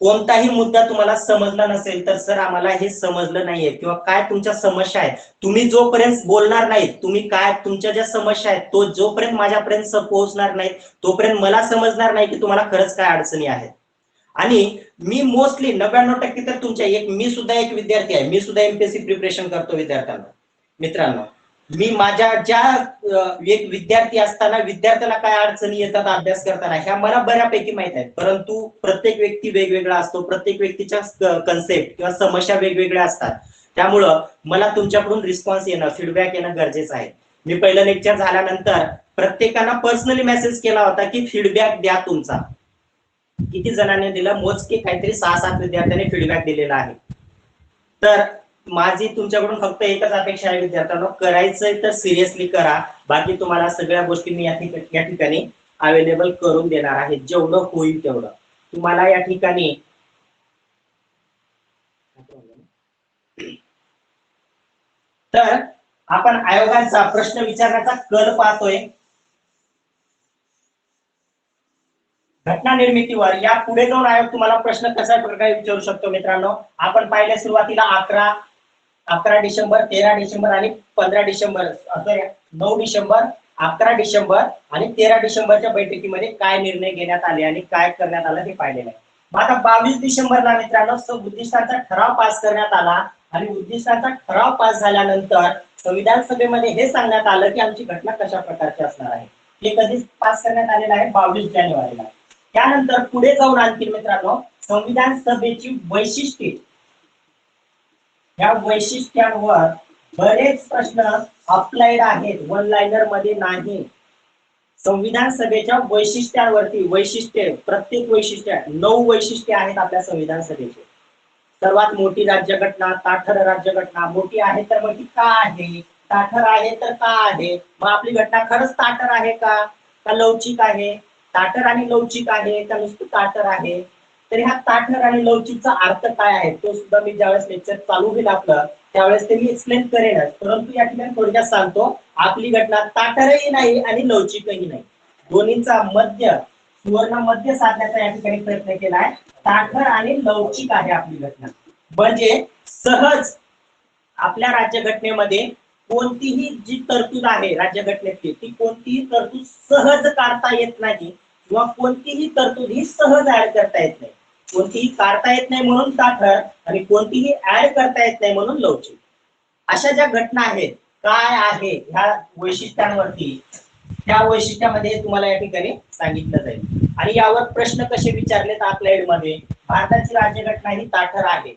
कोणताही मुद्दा तुम्हाला समजला नसेल तर सर आम्हाला हे समजलं नाहीये किंवा काय तुमच्या समस्या आहेत, तुम्ही जोपर्यंत बोलणार नाही, तुम्ही काय तुमच्या ज्या समस्या आहेत तो जोपर्यंत माझ्यापर्यंत पोहोचणार नाही तोपर्यंत मला समजणार नाही की तुम्हाला खरंच काय अडचणी आहेत. आणि मी मोस्टली 99% तर तुमच्या मी सुद्धा एक विद्यार्थी आहे, मी सुद्धा एमपीएससी प्रिपरेशन करतो विद्यार्थ्यांना. मित्रांनो, मी माझ्या ज्या एक विद्यार्थी असताना विद्यार्थ्याला काय अडचणी येतात अभ्यास करताना ह्या मला बऱ्यापैकी माहित आहेत, परंतु प्रत्येक व्यक्ती वेगवेगळा असतो, प्रत्येक व्यक्तीच्या कन्सेप्ट किंवा समस्या वेगवेगळ्या असतात. त्यामुळं मला तुमच्याकडून रिस्पॉन्स येणं, फीडबॅक येणं गरजेचं आहे. मी पहिलं लेक्चर झाल्यानंतर प्रत्येकाला पर्सनली मेसेज केला होता की फीडबॅक द्या तुमचा. किती जणांनी दिला? मोजके काहीतरी 6-7 विद्यार्थ्यांनी फीडबॅक दिलेला आहे. तर माझी तुमच्याकडून फक्त एकच अपेक्षा आहे विद्यार्थ्यांना, करायचंय तर सिरियसली करा. बाकी तुम्हाला सगळ्या गोष्टी मी या ठिकाणी अवेलेबल करून देणार आहे, जेवढं होईल तेवढं तुम्हाला या ठिकाणी. तर आपण आयोगाचा प्रश्न विचारण्याचा कल पाहतोय. घटना निर्मितीवर या पुढे जाऊन आयोग तुम्हाला प्रश्न कशा प्रकारे विचारू शकतो मित्रांनो. आपण पाहिलं सुरुवातीला 11 डिसेंबर, 13 डिसेंबर आणि 15 डिसेंबर, 9 डिसेंबर, 11 डिसेंबर आणि 13 डिसेंबरच्या बैठकीमध्ये काय निर्णय घेण्यात आले आणि काय करण्यात आलं हे पाहिलेलं आहे. मग आता 22 डिसेंबरला मित्रांनो उद्दिष्टांचा ठराव पास करण्यात आला आणि उद्दिष्टांचा ठराव पास झाल्यानंतर संविधान सभेमध्ये हे सांगण्यात आलं की आमची घटना कशा प्रकारची असणार आहे. हे कधी पास करण्यात आलेलं आहे? 22 जानेवारीला. त्यानंतर पुढे जाऊन आणखी मित्रांनो संविधान सभेची वैशिष्ट्ये, या वैशिष्ट्यांवर बरेच प्रश्न अप्लाइड आहेत, वन लाइनर मध्ये नाही. संविधान सभेच्या वैशिष्ट्यांवरती वैशिष्ट्ये, प्रत्येक वैशिष्ट्य 9 वैशिष्ट्ये आहेत आपल्या संविधान सभेचे. सर्वात मोठी राज्यघटना, ताठर राज्यघटना. मोठी आहे तर मग ती का आहे, ताठर आहे तर का आहे, मग आपली घटना खरंच ताठर आहे का लवचिक आहे, ताठर आणि लवचिक आहे का नुसतं ताठर आहे. तर ह्या ताठर आणि लवचिकचा अर्थ काय आहे तो सुद्धा मी ज्यावेळेस लेक्चर चालू होईल आपलं त्यावेळेस ते मी एक्सप्लेन करेनच, परंतु या ठिकाणी थोडक्यात सांगतो. आपली घटना ताठरही नाही आणि लवचिकही नाही, दोन्हीचा मध्य, सुवर्ण मध्य साधण्याचा या ठिकाणी प्रयत्न केलाय. ताठर आणि लवचिक आहे आपली घटना, म्हणजे सहज आपल्या राज्यघटनेमध्ये कोणतीही जी तरतूद आहे राज्यघटनेतली ती कोणतीही तरतूद सहज काढता येत नाही किंवा कोणतीही तरतूद ही सहज ऍड करता येत नाही. कोणतीही काढता येत नाही म्हणून ताठर आणि कोणतीही ऍड करता येत नाही म्हणून लवचिक. अशा ज्या घटना आहेत काय आहे ह्या वैशिष्ट्यांवरती, त्या वैशिष्ट्यामध्ये तुम्हाला या ठिकाणी सांगितलं जाईल. आणि यावर प्रश्न कसे विचारलेत अप्लाइड मध्ये, भारताची राज्यघटना ही ताठर आहे,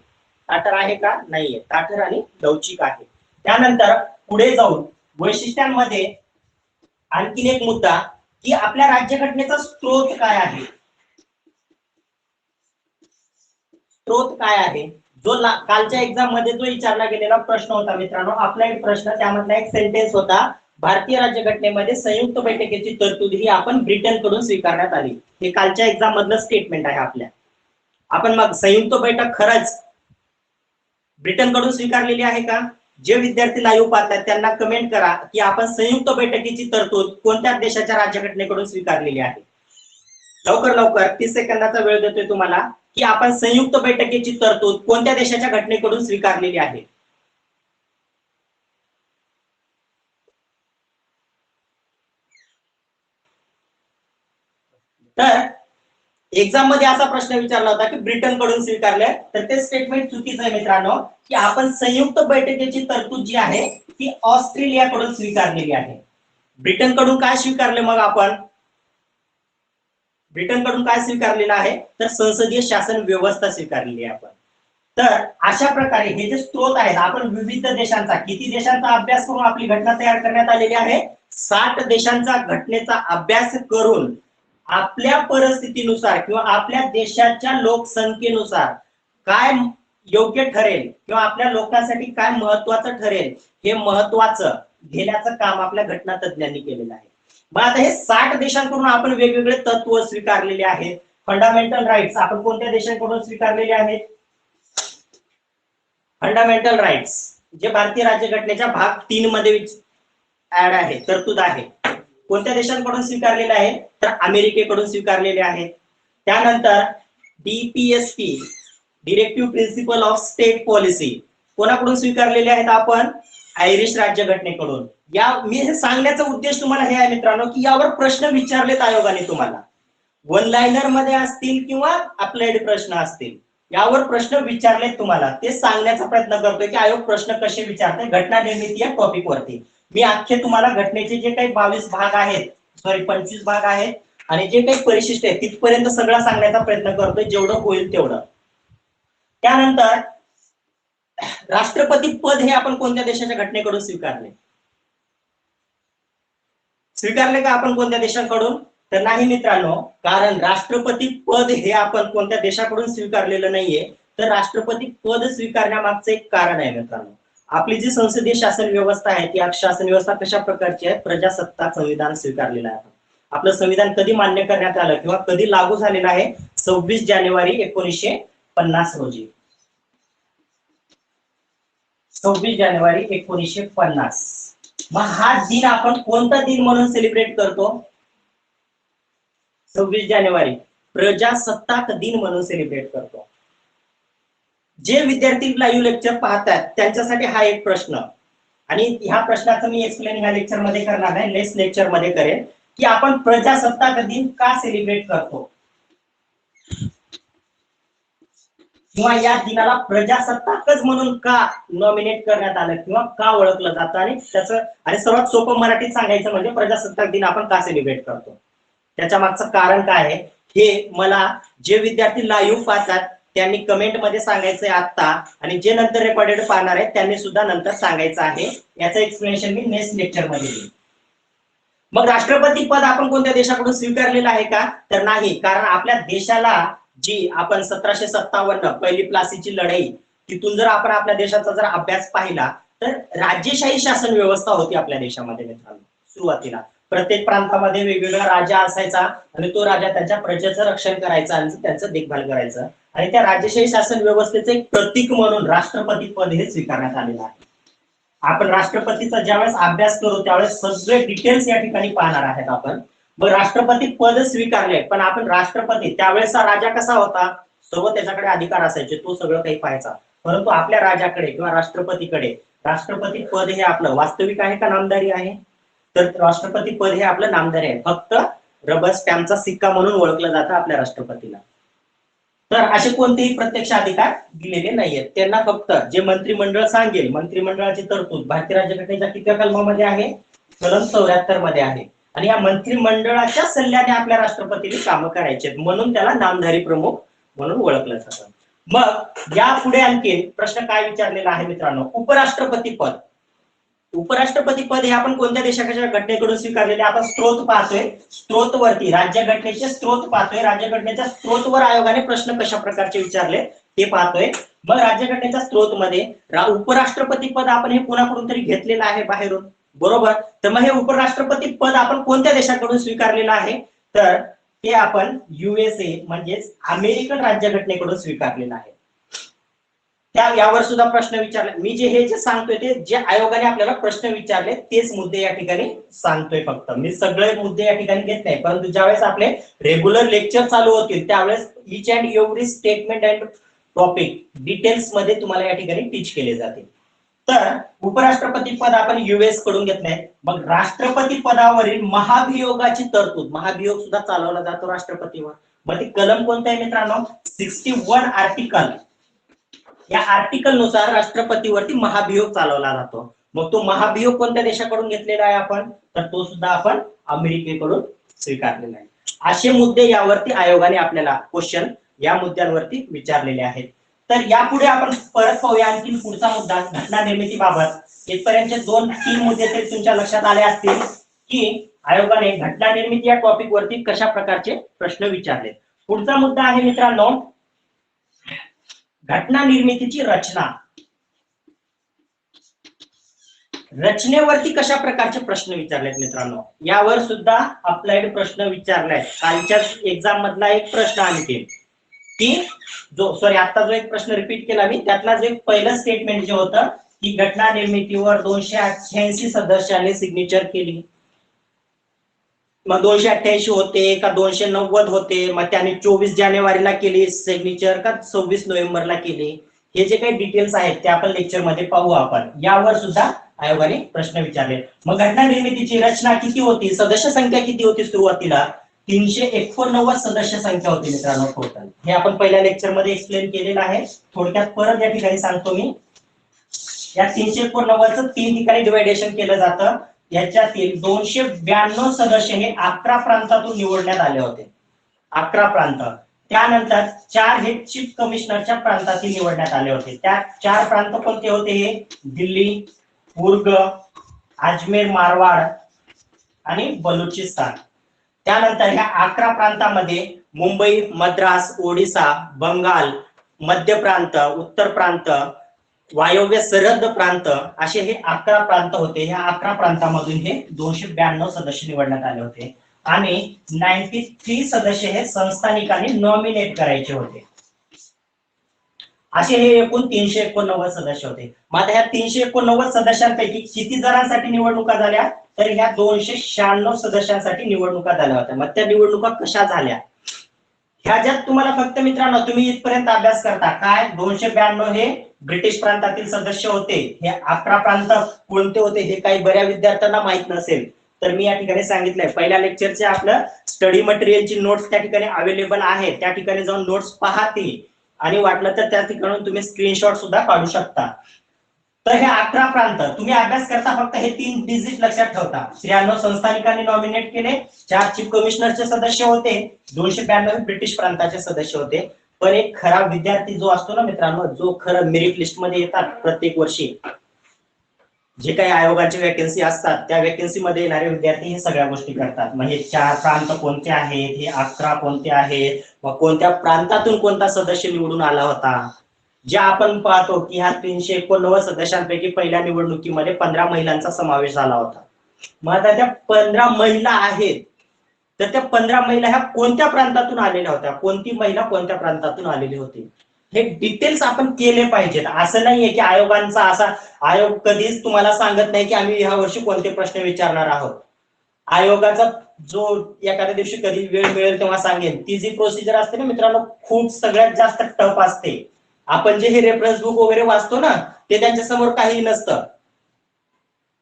ताठर आहे का? नाहीये, ताठर आणि लवचिक आहे. त्यानंतर पुढे जाऊन वैशिष्ट्यांमध्ये आणखीन एक मुद्दा की आपल्या राज्यघटनेचा स्त्रोत काय आहे. स्त्रोत काय आहे जो कालच्या एक्झाम मध्ये जो विचारला गेलेला प्रश्न होता मित्रांनो, अप्लाइड प्रश्न, त्यामधला एक सेंटेन्स होता भारतीय राज्यघटनेमध्ये संयुक्त बैठकीची तरतूद ही आपण ब्रिटन कडून स्वीकारण्यात आली. हे कालच्या एक्झाम मधलं स्टेटमेंट आहे आपल्या. आपण मग संयुक्त बैठक खरंच ब्रिटन कडून स्वीकारलेली आहे का? जे विद्यार्थी लाईव्ह पाहतात त्यांना कमेंट करा की आपण संयुक्त बैठकीची तरतूद कोणत्या देशाच्या राज्यघटनेकडून स्वीकारलेली आहे. लवकर लवकर 30 सेकंदाचा वेळ देतोय तुम्हाला की आपण संयुक्त बैठकीची तरतूद कोणत्या देशाच्या घटनेकडून स्वीकारलेली आहे. तर एक्झाम मध्ये असा प्रश्न विचारला होता की ब्रिटन कडून स्वीकारले, तर ते स्टेटमेंट चुकीचं आहे मित्रांनो की आपण संयुक्त बैठकीची तरतूद जी आहे ती ऑस्ट्रेलियाकडून स्वीकारलेली आहे. ब्रिटन कडून काय स्वीकारले मग आपण? ब्रिटन कडून काय स्वीकारलेलं आहे तर संसदीय शासन व्यवस्था स्वीकारलेली आहे आपण. तर अशा प्रकारे हे जे स्त्रोत आहेत, आपण विविध देशांचा, किती देशांचा अभ्यास करून आपली घटना तयार करण्यात आलेली आहे, 60 देशांचा घटनेचा अभ्यास करून आपल्या परिस्थितीनुसार किंवा आपल्या देशाच्या लोकसंख्येनुसार काय योग्य ठरेल किंवा आपल्या लोकांसाठी काय महत्वाचं ठरेल हे महत्वाचं घेण्याचं काम आपल्या घटना तज्ञांनी केलेलं आहे. मग आता हे 60 देशांकडून आपण वेगवेगळे तत्व स्वीकारलेले आहेत. फंडामेंटल राईट्स आपण कोणत्या देशांकडून स्वीकारलेले आहेत? फंडामेंटल राईट्स जे भारतीय राज्यघटनेच्या भाग 3 मध्ये ऍड आहे, तरतूद आहे, कोणत्या देशांकडून स्वीकारलेले आहे, तर अमेरिकेकडून स्वीकारलेले आहेत. त्यानंतर DPSP directive principle of state policy कोणाकडून स्वीकारलेले आहेत, आपण आयरिश राज्यघटनेकडून. या मी हे सांगण्याचा उद्देश तुम्हाला हे आहे मित्रांनो की यावर प्रश्न विचारलेत आयोगाने तुम्हाला, वन लाइनर मध्ये असतील किंवा अप्लाइड प्रश्न असतील, यावर प्रश्न विचारलेत तुम्हाला, ते सांगण्याचा प्रयत्न करतोय की आयोग प्रश्न कसे विचारते घटना निर्मिती या टॉपिक वरती. मी अख्खे तुम्हाला घटनेचे जे काही 22 भाग आहेत, सॉरी 25 भाग आहेत आणि जे काही परिशिष्ट आहेत तिथपर्यंत सगळं सांगण्याचा प्रयत्न करतोय जेवढं होईल तेवढं. त्यानंतर राष्ट्रपती पद हे आपण कोणत्या देशाच्या घटनेकडून स्वीकारले का आपण कोणत्या देशाकडून, तर नाही मित्रांनो, कारण राष्ट्रपती पद हे आपण कोणत्या देशाकडून स्वीकारलेलं नाहीये. तर राष्ट्रपती पद स्वीकारण्यामागचं एक कारण आहे मित्रांनो, आपली जी संसदीय शासन व्यवस्था आहे ती शासन व्यवस्था कशा प्रकारची आहे, प्रजासत्ताक संविधान स्वीकारलेलं आहे. आपलं संविधान कधी मान्य करण्यात आलं किंवा कधी लागू झालेलं आहे, 26 जानेवारी 1950 रोजी. 26 जानेवारी 1950. मग हा दिन आपण कोणता दिन म्हणून सेलिब्रेट करतो, 26 जानेवारी प्रजासत्ताक दिन म्हणून सेलिब्रेट करतो. जे विद्यार्थी लाईव्ह लेक्चर पाहतात त्यांच्यासाठी हा एक प्रश्न, आणि ह्या प्रश्नाचं मी एक्सप्लेन ह्या लेक्चर मध्ये करणार नाही, नेक्स्ट लेक्चर मध्ये करेन की आपण प्रजासत्ताक दिन का सेलिब्रेट करतो किंवा या दिनाला प्रजासत्ताकच म्हणून का नॉमिनेट करण्यात आलं किंवा का ओळखलं जातं, आणि त्याचं आणि सर्वात सोपं मराठीत सांगायचं म्हणजे प्रजासत्ताक दिन आपण का सेलिब्रेट करतो, त्याच्या मागचं कारण काय आहे हे मला जे विद्यार्थी लाईव्ह पाहतात त्यांनी कमेंट मध्ये सांगायचंय आता, आणि जे नंतर रेकॉर्डेड पाहणार आहेत त्यांनी सुद्धा नंतर सांगायचं आहे. याचं एक्सप्लेनेशन मी नेक्स्ट लेक्चर मध्ये देईन. मग राष्ट्रपती पद आपण कोणत्या देशाकडून स्वीकारलेलं आहे का, तर नाही, कारण आपल्या देशाला जी आपण 1757 पहिली प्लासीची लढाई, तिथून जर आपण आपल्या देशाचा जर अभ्यास पाहिला तर राजेशाही शासन व्यवस्था होती आपल्या देशामध्ये मित्रांनो. सुरुवातीला प्रत्येक प्रांतामध्ये वेगवेगळा राजा असायचा आणि तो राजा त्यांच्या प्रजेचं रक्षण करायचा आणि त्यांचं देखभाल करायचं, आणि त्या राजेशाही शासन व्यवस्थेचे एक प्रतीक म्हणून राष्ट्रपती पद हे स्वीकारण्यात आलेलं आहे. आपण राष्ट्रपतीचा ज्यावेळेस अभ्यास करू त्यावेळेस सगळे डिटेल्स या ठिकाणी पाहणार आहेत आपण. मग राष्ट्रपती पद स्वीकारले, पण आपण राष्ट्रपती त्यावेळेसचा राजा कसा होता, सर्व त्याच्याकडे अधिकार असायचे, तो सगळं काही पाहायचा, परंतु आपल्या राजाकडे किंवा राष्ट्रपतीकडे राष्ट्रपती पद हे आपलं वास्तविक आहे का नामधारी आहे, तर राष्ट्रपती पद हे आपलं नामधारी आहे, फक्त रबर स्टॅम्पचा सिक्का म्हणून ओळखलं जातं आपल्या राष्ट्रपतीला. तर असे कोणतेही प्रत्यक्ष अधिकार दिलेले नाहीयेत त्यांना, फक्त जे मंत्रिमंडळ सांगेल, मंत्रिमंडळाची तरतूद भारतीय राज्यघटनेच्या किती कलमामध्ये आहे, कलम 74 मध्ये आहे, आणि या मंत्रिमंडळाच्या सल्ल्याने आपल्या राष्ट्रपतीने कामं करायचे, म्हणून त्याला नामधारी प्रमुख म्हणून ओळखलं जातं. मग या पुढे आणखी प्रश्न काय विचारलेला आहे मित्रांनो, उपराष्ट्रपती पद. उपराष्ट्रपती पद हे आपण कोणत्या देशाच्या घटनेकडून स्वीकारलेले, आपण स्त्रोत पाहतोय, स्त्रोत वरती राज्यघटनेचे स्त्रोत पाहतोय, राज्यघटनेच्या स्त्रोतवर आयोगाने प्रश्न कशा प्रकारचे विचारले ते पाहतोय. मग राज्यघटनेच्या स्त्रोत मध्ये उपराष्ट्रपती पद आपण हे कोणाकडून तरी घेतलेलं आहे बाहेरून, बरोबर, तर मग हे उपराष्ट्रपती पद आपण कोणत्या देशाकडून स्वीकारलेलं आहे, तर ते आपण USA म्हणजेच अमेरिकन राज्यघटनेकडून स्वीकारलेलं आहे. त्या यावर सुद्धा प्रश्न विचारले, मी जे सांगतोय ते जे आयोगाने आपल्याला प्रश्न विचारले तेच मुद्दे या ठिकाणी सांगतोय, फक्त मी सगळे मुद्दे या ठिकाणी घेत नाही, परंतु ज्यावेळेस आपले रेग्युलर लेक्चर चालू होतील त्यावेळेस each and every statement and topic details मध्ये तुम्हाला या ठिकाणी टीच केले जातील. तर उपराष्ट्रपती पद आपण US कडून घेतलंय. मग राष्ट्रपती पदावरील महाभियोगाची तरतूद, महाभियोग सुद्धा चालवला जातो राष्ट्रपतीवर, मग ते कलम कोणतं आहे मित्रांनो, 61 आर्टिकल. या आर्टिकल नुसार राष्ट्रपतीवरती महाभियोग चालवला जातो. मग तो महाभियोग कोणत्या देशाकडून घेतलेला आहे आपण, तर तो सुद्धा आपण अमेरिकेकडून स्वीकारलेला आहे. असे मुद्दे यावरती आयोगाने आपल्याला क्वेश्चन या मुद्द्यांवरती विचारलेले आहेत. तर यापुढे आपण परत पाहूया आणखी पुढचा मुद्दा घटना निर्मितीबाबत. इथपर्यंत 2-3 मुद्दे तरी तुमच्या लक्षात आले असतील की आयोगाने घटना निर्मिती या टॉपिक वरती कशा प्रकारचे प्रश्न विचारले. पुढचा मुद्दा आहे मित्रांनो घटना निर्मितीची रचना. रचनेवरती कशा प्रकारचे प्रश्न विचारलेत मित्रांनो, यावर सुद्धा अप्लाइड प्रश्न विचारलाय. कालच्या एक्झाम मधला एक प्रश्न आणखी की आता जो एक प्रश्न रिपीट केला मी, त्यातला जे पहिलं स्टेटमेंट जे होतं की घटना निर्मितीवर 288 सदस्यांनी सिग्नेचर केली. मग 288 होते का 290 होते, मग त्याने 24 जानेवारीला केली सिग्नेचर का 26 नोव्हेंबरला केली, हे जे काही डिटेल्स आहेत ते आपण लेक्चर मध्ये पाहू. आपण यावर सुद्धा आयोगाने प्रश्न विचारले. मग घटना निर्मितीची रचना किती होती, सदस्य संख्या किती होती, सुरुवातीला 389 सदस्य संख्या होती मित्रांनो टोटल. हे आपण पहिल्या लेक्चर मध्ये एक्सप्लेन केलेलं आहे. थोडक्यात परत या ठिकाणी सांगतो मी. या 389चं 3 ठिकाणी डिवायडेशन केलं जातं. याच्यातील 292 सदस्य हे 11 प्रांतातून निवडण्यात आले होते. 11 प्रांत. त्यानंतर 4 हे चीफ कमिशनरच्या प्रांतातील निवडण्यात आले होते. त्या 4 प्रांत कोणते होते, हे दिल्ली, कुर्ग, अजमेर, मारवाड आणि बलुचिस्तान. त्यानंतर ह्या 11 प्रांतामध्ये मुंबई, मद्रास, ओडिसा, बंगाल, मध्य प्रांत, उत्तर प्रांत, वायव्य सरहद्द प्रांत असे हे 11 प्रांत होते. ह्या 11 प्रांतामधून हे 292 सदस्य निवडण्यात आले होते आणि 93 सदस्य हे संस्थानिकांनी नॉमिनेट करायचे होते. असे हे एकूण 389 सदस्य होते. मग आता ह्या 389 सदस्यांपैकी किती जणांसाठी निवडणुका झाल्या, तर ह्या 296 सदस्यांसाठी निवडणुका झाल्या होत्या. मग त्या निवडणुका कशा झाल्या, ह्या ज्यात तुम्हाला फक्त मित्रांनो तुम्ही इथपर्यंत अभ्यास करता काय, 292 हे ब्रिटिश प्रांतातील सदस्य होते. हे 11 प्रांत कोणते होते हे काही बऱ्या विद्यार्थ्यांना माहित नसेल, तर मी या ठिकाणी सांगितलंय. पहिल्या लेक्चरचे आपलं स्टडी मटेरियलची नोट्स त्या ठिकाणी अवेलेबल आहे, त्या ठिकाणी जाऊन नोट्स पाहते आणि वाटलं तर त्या ठिकाणी तुम्ही स्क्रीनशॉट सुद्धा काढू शकता. तर हे 11 प्रांत तुम्ही अभ्यास करता, फक्त हे 3 डिजिट लक्षात ठेवता. 93 संस्थानिकांनी नॉमिनेट केले, 4 चीफ कमिशनरचे सदस्य होते, 292 ब्रिटिश प्रांताचे सदस्य होते. पण एक खरा विद्यार्थी जो असतो ना मित्रांनो, जो खरं मेरिट लिस्ट मध्ये येतात प्रत्येक वर्षी, जे काही आयोगाची वॅकन्सी असतात त्या वॅकन्सी मध्ये येणारे विद्यार्थी हे सगळ्या गोष्टी करतात. मग हे 4 प्रांत कोणते आहेत, हे 11 कोणते आहेत, मग कोणत्या प्रांतातून कोणता सदस्य निवडून आला होता. जे आपण पाहतो की ह्या 389 सदस्यांपैकी पहिल्या निवडणुकीमध्ये 15 महिलांचा समावेश झाला होता. मग आता त्या 15 महिला आहेत, तर त्या 15 महिला ह्या कोणत्या प्रांतातून आलेल्या होत्या, कोणती महिला कोणत्या प्रांतातून आलेली होती, हे डिटेल्स आपण केले पाहिजेत. असं नाहीये की आयोगांचा असा आयोग कधीच तुम्हाला सांगत नाही की आम्ही ह्या वर्षी कोणते प्रश्न विचारणार आहोत. आयोगाचा जो एखाद्या दिवशी कधी वेळ मिळेल तेव्हा सांगेन. ती जी प्रोसिजर असते ना मित्रांनो, खूप सगळ्यात जास्त टफ असते. आपण जे हे रेफरन्स बुक वगैरे वाचतो ना, ते त्यांच्या समोर काहीही नसतं.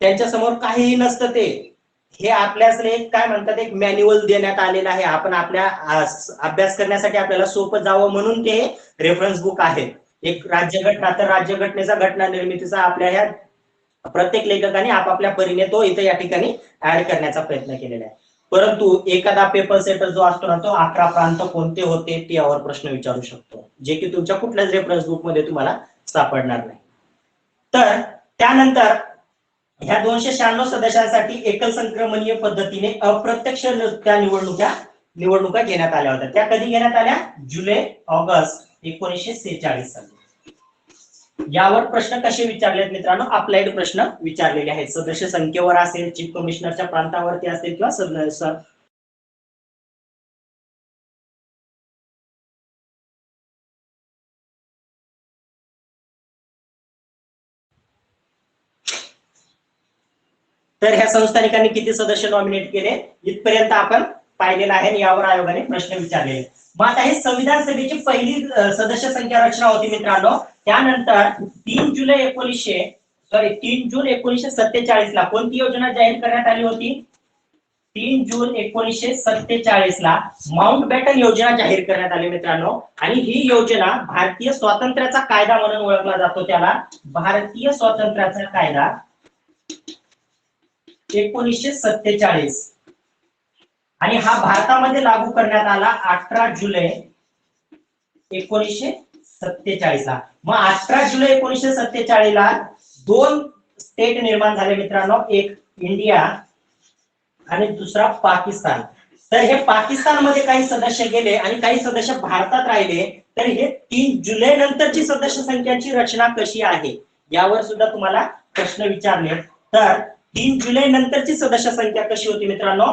त्यांच्या समोर काहीही नसतं. ते हे आपल्याला एक काय म्हणतात, एक मॅन्युअल देण्यात आलेलं आहे. आपण आपल्या अभ्यास करण्यासाठी आपल्याला सोपं जावं म्हणून ते रेफरन्स बुक आहे. एक राज्यघटना, तर राज्यघटनेचा घटना निर्मितीचा आपल्या ह्या प्रत्येक लेखकाने आपापल्या परीने तो इथे या ठिकाणी ऍड करण्याचा प्रयत्न केलेला आहे. परंतु एखादा पेपर सेटर जो असतो ना, तो 11 प्रांत कोणते होते ते यावर प्रश्न विचारू शकतो, जे की तुमच्या कुठल्याच रेफरन्स बुक मध्ये तुम्हाला सापडणार नाही. तर त्यानंतर ह्या 296 सदस्यांसाठी एकल संक्रमणीय पद्धतीने अप्रत्यक्ष त्या निवडणुका घेण्यात आल्या होत्या. त्या कधी घेण्यात आल्या, जुलै ऑगस्ट 1946 साली. यावर प्रश्न कसे विचारलेत मित्रांनो, अप्लाइड प्रश्न विचारलेले आहेत. सदस्य संख्येवर असेल, चीफ कमिशनरच्या प्रांतावरती असेल किंवा तर ह्या संस्थानिकांनी किती सदस्य नॉमिनेट केले इथपर्यंत आपण पाहिलेलं आहे आणि यावर आयोगाने प्रश्न विचारलेले. मग आता हे संविधान सभेची पहिली सदस्य संख्या रचना होती मित्रांनो. त्यानंतर 3 जून 1947 ला कोणती योजना जाहीर करण्यात आली होती, 3 जून 1947 ला माउंट बॅटन योजना जाहीर करण्यात आली मित्रांनो. आणि ही योजना भारतीय स्वातंत्र्याचा कायदा म्हणून ओळखला जातो. त्याला भारतीय स्वातंत्र्याचा कायदा 1947 आणि हा भारतामध्ये लागू करण्यात आला 18 जुलै 1947 ला. मग 18 जुलै 1947 ला 2 स्टेट निर्माण झाले मित्रांनो, एक इंडिया आणि दुसरा पाकिस्तान. तर हे पाकिस्तान मध्ये काही सदस्य गेले आणि काही सदस्य भारतात राहिले. तर हे 3 जुलै नंतरची सदस्य संख्याची रचना कशी आहे यावर सुद्धा तुम्हाला प्रश्न विचारले. तर 3 जुलै नंतरची सदस्य संख्या कशी होती मित्रांनो,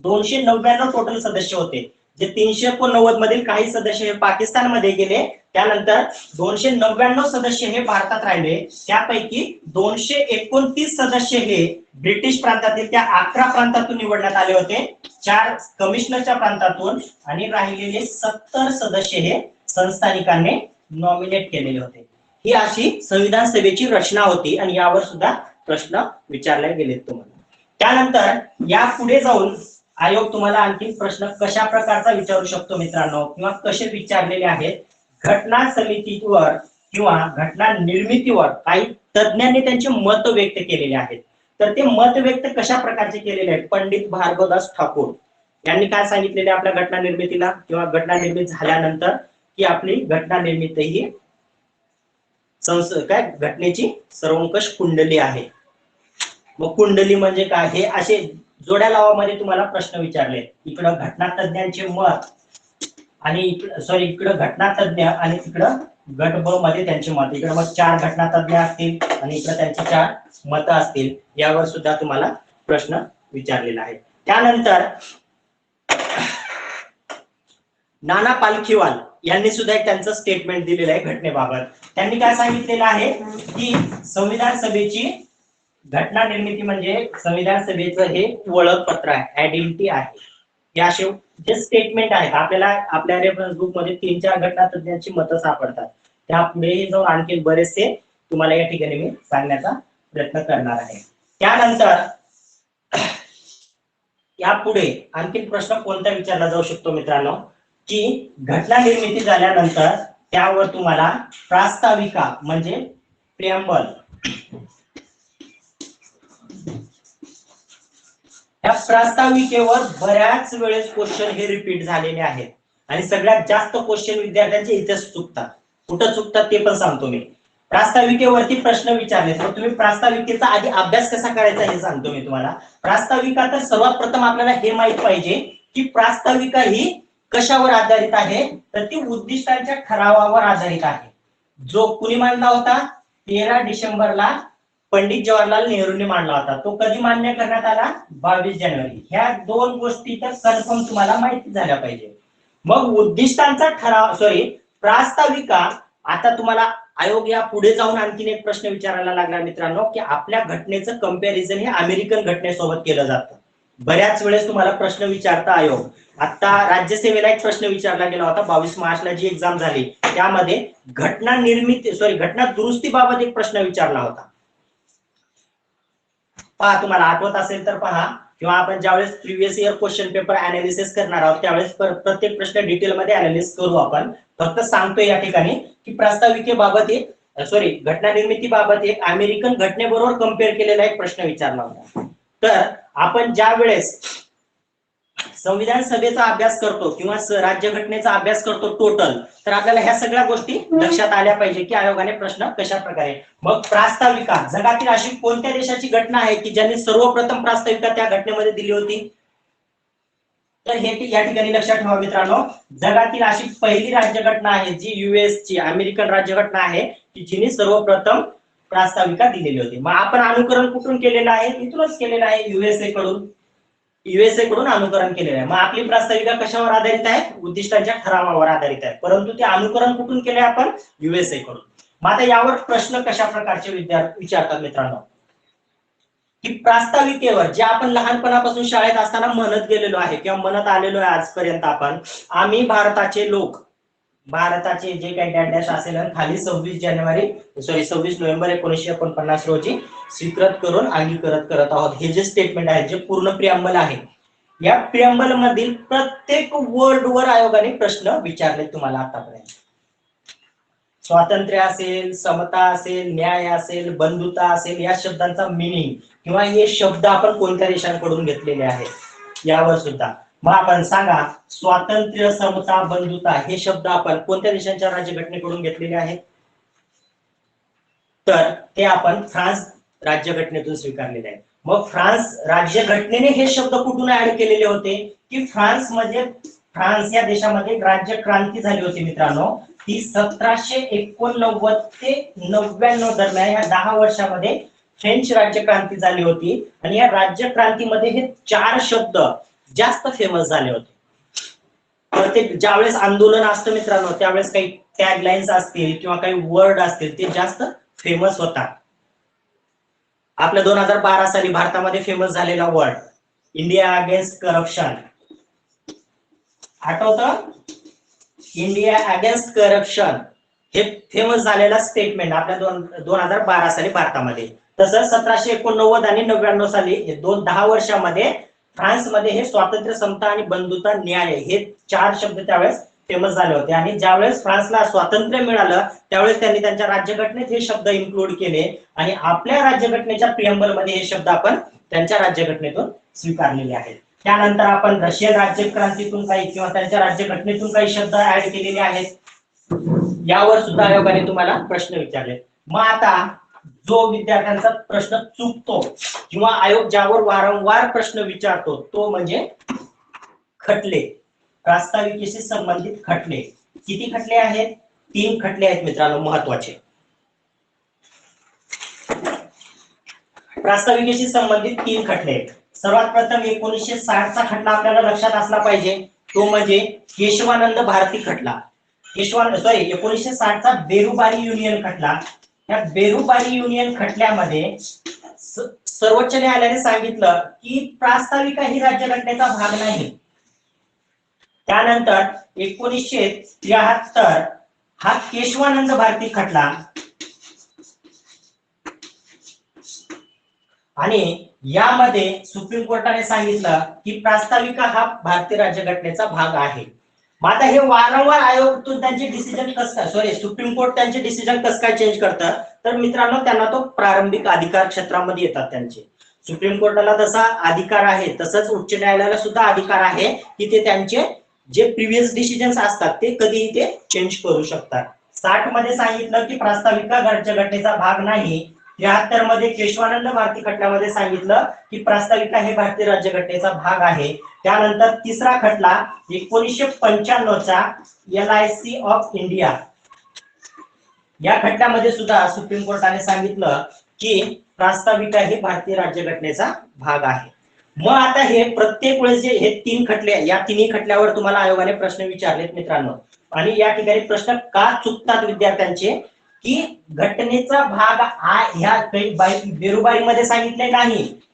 299 टोटल सदस्य होते. जे 390 मधील काही सदस्य हे पाकिस्तानमध्ये गेले, त्यानंतर 299 सदस्य हे भारतात राहिले, त्यापैकी 229 सदस्य हे ब्रिटिश प्रांतातील त्या 11 प्रांतातून निवडण्यात आले होते, 4 कमिशनरच्या प्रांतातून, आणि राहिलेले 70 सदस्य हे संस्थानिकांनी नॉमिनेट केलेले होते. ही अशी संविधान सभेची रचना होती आणि यावर सुद्धा प्रश्न विचारले गेलेत तुम्हाला. त्यानंतर या पुढे जाऊन आयोग तुम्हाला आणखी प्रश्न कशा प्रकारचा विचारू शकतो मित्रांनो, किंवा कसे विचारलेले आहेत, घटना समितीवर किंवा घटना निर्मितीवर काही तज्ञांनी त्यांचे मत व्यक्त केलेले आहेत. तर ते मत व्यक्त कशा प्रकारचे केलेले आहेत, पंडित भार्गवदास ठाकूर यांनी काय सांगितलेले आपल्या घटना निर्मितीला किंवा घटना निर्मिती झाल्यानंतर, की आपली घटना निर्मिती ही काय घटनेची सर्वंकष कुंडली आहे. मग कुंडली म्हणजे काय, हे असे जोड्या लावामध्ये तुम्हाला प्रश्न विचारले. इकडं घटना तज्ञांचे मत आणि इकडं घटना तज्ञ आणि तिकडं गट ब मध्ये त्यांचे मत. इकडे मग 4 घटना तज्ञ असतील आणि इकडे त्यांची 4 मत असतील. यावर सुद्धा तुम्हाला प्रश्न विचारलेला आहे. त्यानंतर नाना पालखीवाल यांनी सुद्धा एक त्यांचं स्टेटमेंट दिलेलं आहे घटनेबाबत. त्यांनी काय सांगितलेलं आहे की संविधान सभेची घटना निर्मिती म्हणजे संविधान सभेचं हे ओळखपत्र आहे, आयडेंटिटी आहे. या असे जे स्टेटमेंट आहेत आपल्याला आपल्या रेफरन्स बुक मध्ये 3-4 घटना तज्ञांची मतं सापडतात. त्यापुढे जाऊन आणखी बरेचसे तुम्हाला या ठिकाणी मी सांगण्याचा प्रयत्न करणार आहे. त्यानंतर यापुढे आणखी प्रश्न कोणता विचारला जाऊ शकतो मित्रांनो, की घटना निर्मिती झाल्यानंतर त्यावर तुम्हाला प्रास्ताविका म्हणजे प्रिअम्बल, या प्रास्ताविकेवर बऱ्याच वेळेस क्वेश्चन हे रिपीट झालेले आहेत आणि सगळ्यात जास्त क्वेश्चन विद्यार्थ्यांचे इथेच चुकतात. कुठं चुकतात ते पण सांगतो मी. प्रास्ताविकेवरती प्रश्न विचारले तर तुम्ही प्रास्ताविकेचा आधी अभ्यास कसा करायचा हे सांगतो मी तुम्हाला. प्रास्ताविका तर सर्वात प्रथम आपल्याला हे माहित पाहिजे की प्रास्ताविका ही कशावर आधारित आहे, तर ती उद्दिष्टांच्या ठरावावर आधारित आहे. जो कुणी मांडला होता, 13 डिसेंबरला पंडित जवाहरलाल नेहरूंनी मांडला होता. तो कधी मान्य करण्यात आला, 22 जानेवारी. ह्या 2 गोष्टी तर कन्फर्म तुम्हाला माहिती झाल्या पाहिजे. मग उद्दिष्टांचा ठराव प्रास्ताविका, आता तुम्हाला आयोग या पुढे जाऊन आणखीन एक प्रश्न विचारायला लागला मित्रांनो, की आपल्या घटनेचं कंपॅरिझन हे अमेरिकन घटनेसोबत केलं जातं. बऱ्याच वेळेस तुम्हाला प्रश्न विचारता आयोग. आता राज्यसेवेला एक प्रश्न विचारला गेला होता 22 मार्चला जी एक्झाम झाली, त्यामध्ये घटना दुरुस्तीबाबत एक प्रश्न विचारला होता. पहा, तुम्हाला आठवत असेल तर पहा, किंवा आपण ज्यावेळेस previous year question paper analysis करणार आहोत त्यावेळेस प्रत्येक प्रश्न डिटेल मध्ये अनालिसिस करू आपण. फक्त सांगतोय या ठिकाणी की प्रास्ताविकेबाबत घटना निर्मिती बाबत एक अमेरिकन घटनेबरोबर कम्पेअर केलेला एक प्रश्न विचारला होता. तर आपण ज्या वेळेस संविधान सभेचा अभ्यास करतो किंवा राज्यघटनेचा अभ्यास करतो टोटल, तर आपल्याला ह्या सगळ्या गोष्टी लक्षात आल्या पाहिजे की आयोगाने प्रश्न कशा प्रकारे. मग प्रास्ताविका, जगातील अशी कोणत्या देशाची घटना आहे की ज्यांनी सर्वप्रथम प्रास्ताविका त्या घटनेमध्ये दिली होती, तर हे या ठिकाणी लक्षात ठेवा मित्रांनो. जगातील अशी पहिली राज्यघटना आहे जी US ची अमेरिकन राज्यघटना आहे की जिने सर्वप्रथम प्रास्ताविका दिलेली होती. मग आपण अनुकरण कुठून केलेलं आहे, इथूनच केलेलं आहे, USA कडून अनुकरण केलेलं आहे. मग आपली प्रास्ताविका कशावर आधारित आहे, उद्दिष्टांच्या ठरावावर आधारित आहे, परंतु ते अनुकरण कुठून केले आपण, USA कडून. मग आता यावर प्रश्न कशा प्रकारचे विचारतात मित्रांनो, की प्रास्ताविकेवर जे आपण लहानपणापासून शाळेत असताना म्हणत गेलेलो आहे किंवा म्हणत आलेलो आहे आजपर्यंत आपण, आम्ही भारताचे लोक, भारताचे जे काही डॅश असेल खाली 26 नोव्हेंबर 1949 रोजी स्वीकृत करून अंगीकृत करत आहोत. हे जे स्टेटमेंट आहे, जे पूर्ण प्रिअम्बल आहे, या प्रिअम्बल मधील प्रत्येक वर्ड वर आयोगाने प्रश्न विचारले तुम्हाला आतापर्यंत. स्वातंत्र्य असेल, समता असेल, न्याय असेल, बंधुता असेल, या शब्दांचा मिनिंग किंवा हे शब्द आपण कोणत्या देशांकडून घेतलेले आहेत यावर सुद्धा. मग आपण सांगा, स्वातंत्र्य, समता, बंधुता हे शब्द आपण कोणत्या देशांच्या राज्यघटनेकडून घेतलेले आहेत, तर ते आपण फ्रान्स राज्यघटनेतून स्वीकारलेले आहेत. मग फ्रान्स राज्यघटनेने हे शब्द कुठून ऍड केलेले होते, की फ्रान्स या देशामध्ये राज्य क्रांती झाली होती मित्रांनो. ती 1789 ते 99 दरम्यान या 10 वर्षामध्ये फ्रेंच राज्यक्रांती झाली होती आणि या राज्यक्रांतीमध्ये हे 4 शब्द जास्त फेमस झाले होते. प्रत्येक ज्यावेळेस आंदोलन असतं मित्रांनो त्यावेळेस काही टॅगलाईन्स असतील किंवा काही वर्ड असतील ते जास्त फेमस होतात. आपल्या 2012 साली भारतामध्ये फेमस झालेला वर्ड इंडिया अगेन्स्ट करप्शन, आठवतं? इंडिया अगेन्स्ट करप्शन हे फेमस झालेला स्टेटमेंट आपल्या 2012 साली भारतामध्ये. तसंच 1789 आणि 99 साली 10 वर्षामध्ये फ्रान्समध्ये हे स्वातंत्र्य, समता आणि बंधुता, न्याय हे 4 शब्द त्यावेळेस फेमस झाले होते. आणि ज्यावेळेस फ्रान्सला स्वातंत्र्य मिळालं त्यावेळेस त्यांनी त्यांच्या राज्यघटनेत हे शब्द इन्क्लूड केले आणि आपल्या राज्यघटनेच्या प्रिअम्बल मध्ये हे शब्द आपण त्यांच्या राज्यघटनेतून स्वीकारलेले आहेत. त्यानंतर आपण रशियन राज्यक्रांतीतून काही किंवा त्यांच्या राज्यघटनेतून काही शब्द ऍड केलेले आहेत. यावर सुद्धा आयोगाने तुम्हाला प्रश्न विचारले. मग आता जो विद्यार्थ्यांचा प्रश्न चुकतो किंवा आयोग ज्यावर वारंवार प्रश्न विचारतो तो म्हणजे खटले, प्रास्ताविकेशी संबंधित खटले. किती खटले आहेत? 3 खटले आहेत मित्रांनो महत्वाचे. प्रास्ताविकेशी संबंधित 3 खटले आहेत. सर्वात प्रथम 1960 चा खटला आपल्याला लक्षात असला पाहिजे, तो म्हणजे केशवानंद भारती खटला. 1960 चा बेरुबारी युनियन खटला. या बेरुबारी युनियन खटल्यामध्ये सर्वोच्च न्यायालयाने सांगितलं की प्रास्ताविका ही राज्यघटनेचा भाग नाही. त्यानंतर 1973 हा केशवानंद भारती खटला आणि यामध्ये सुप्रीम कोर्टाने सांगितलं की प्रास्ताविका हा भारतीय राज्यघटनेचा भाग आहे. मग आता हे वारंवार आयोगातून त्यांचे डिसिजन सुप्रीम कोर्ट त्यांचे डिसिजन कसं काय चेंज करतात, तर मित्रांनो त्यांना तो प्रारंभिक अधिकार क्षेत्रामध्ये येतात त्यांचे. सुप्रीम कोर्टाला तसा अधिकार आहे तसंच उच्च न्यायालयाला सुद्धा अधिकार आहे की ते त्यांचे जे प्रिव्हियस डिसिजन्स असतात ते कधीही ते चेंज करू शकतात. 60 मध्ये सांगितलं की प्रास्ताविका राज्यघटनेचा भाग नाही. 73 मध्ये केशवानंद भारती खटल्यामध्ये सांगितलं की प्रास्ताविका हे भारतीय राज्यघटनेचा भाग आहे. त्यानंतर तिसरा खटला 1995 चा LIC ऑफ इंडिया, या खटल्यामध्ये सुद्धा सुप्रीम कोर्टाने सांगितलं की प्रास्ताविका हे भारतीय राज्यघटनेचा भाग आहे. मग आता हे प्रत्येक वेळेस जे हे 3 खटले, या तिन्ही खटल्यावर तुम्हाला आयोगाने प्रश्न विचारलेत मित्रांनो. आणि या ठिकाणी प्रश्न का चुकतात विद्यार्थ्यांचे की घटनेचा भाग ह्या बेरुबारीमध्ये सांगितले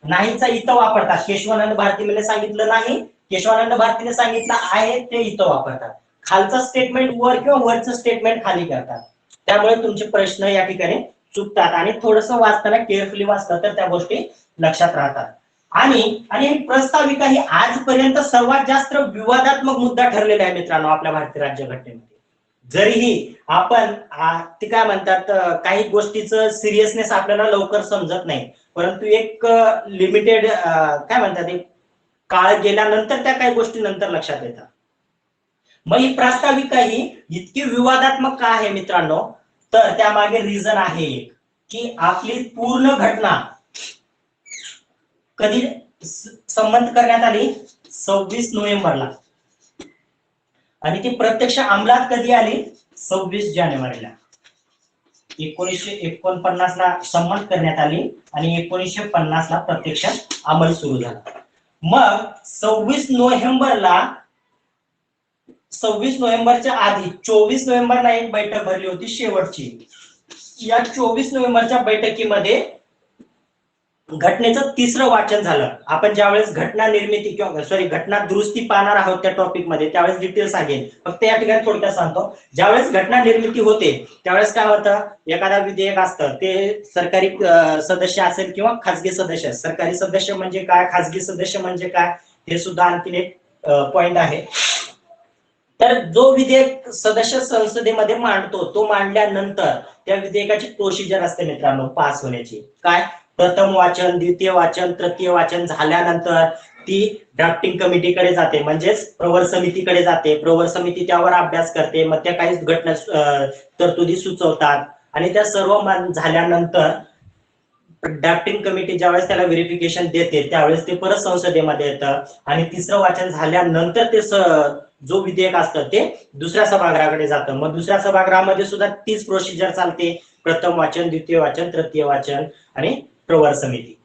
नाहीचा इथं वापरतात. केशवानंद भारतीने सांगितलं नाही, केशवानंद भारतीने सांगितलं आहे ते इथं वापरतात. खालचं स्टेटमेंट वर किंवा वरचं स्टेटमेंट खाली करतात. त्यामुळे तुमचे प्रश्न या ठिकाणी चुकतात आणि थोडंसं वाचताना केअरफुली वाचलं तर त्या गोष्टी लक्षात राहतात. आणि प्रस्ताविका ही आजपर्यंत सर्वात जास्त विवादात्मक मुद्दा ठरलेला आहे मित्रांनो आपल्या भारतीय राज्यघटनेमध्ये. जरीही आपण ते काय म्हणतात काही गोष्टीचं सिरियसनेस आपल्याला लवकर समजत नाही, परंतु एक लिमिटेड काय म्हणतात एक काळ गेल्यानंतर त्या काही गोष्टी नंतर लक्षात येतात. मग ही प्रास्ताविका ही इतकी विवादात्मक का आहे मित्रांनो, तर त्यामागे रिझन आहे एक की आपली पूर्ण घटना कधी संमत करण्यात आली 26 नोव्हेंबरला आणि ती प्रत्यक्ष अंमलात कधी आली 26 जानेवारीला. 1949 ला संमत करण्यात आली आणि 1950 ला प्रत्यक्ष अंमल सुरू झाला. मग 26 नोव्हेंबरच्या आधी 24 नोव्हेंबरला एक बैठक भरली होती शेवटची. या 24 नोव्हेंबरच्या बैठकीमध्ये घटनेचं 3रं वाचन झालं. आपण ज्यावेळेस घटना निर्मिती किंवा घटना दुरुस्ती पाहणार आहोत त्या टॉपिक मध्ये त्यावेळेस डिटेल सांगेन, फक्त या ठिकाणी थोडक्यात सांगतो. ज्यावेळेस घटना निर्मिती होते त्यावेळेस काय होतं, एखादा विधेयक असतं ते सरकारी सदस्य असेल किंवा खासगी सदस्य. सरकारी सदस्य म्हणजे काय, खासगी सदस्य म्हणजे काय, हे सुद्धा आणखीन एक पॉइंट आहे. तर जो विधेयक सदस्य संसदेमध्ये मांडतो तो मांडल्यानंतर त्या विधेयकाची प्रोसिजर असते मित्रांनो पास होण्याची. काय, प्रथम वाचन, द्वितीय वाचन, तृतीय वाचन झाल्यानंतर ती ड्राफ्टिंग कमिटीकडे जाते, म्हणजेच प्रवर समितीकडे जाते. प्रवर समिती त्यावर अभ्यास करते, मग त्या काही घटना तरतुदी सुचवतात आणि त्या सर्व झाल्यानंतर ड्राफ्टिंग कमिटी ज्यावेळेस त्याला व्हेरिफिकेशन देते त्यावेळेस ते परत संसदेमध्ये येतं आणि 3रं वाचन झाल्यानंतर ते जो विधेयक असतं ते दुसऱ्या सभागृहाकडे जातं. मग दुसऱ्या सभागृहामध्ये सुद्धा तीच प्रोसिजर चालते, प्रथम वाचन, द्वितीय वाचन, तृतीय वाचन आणि प्रवर समिती.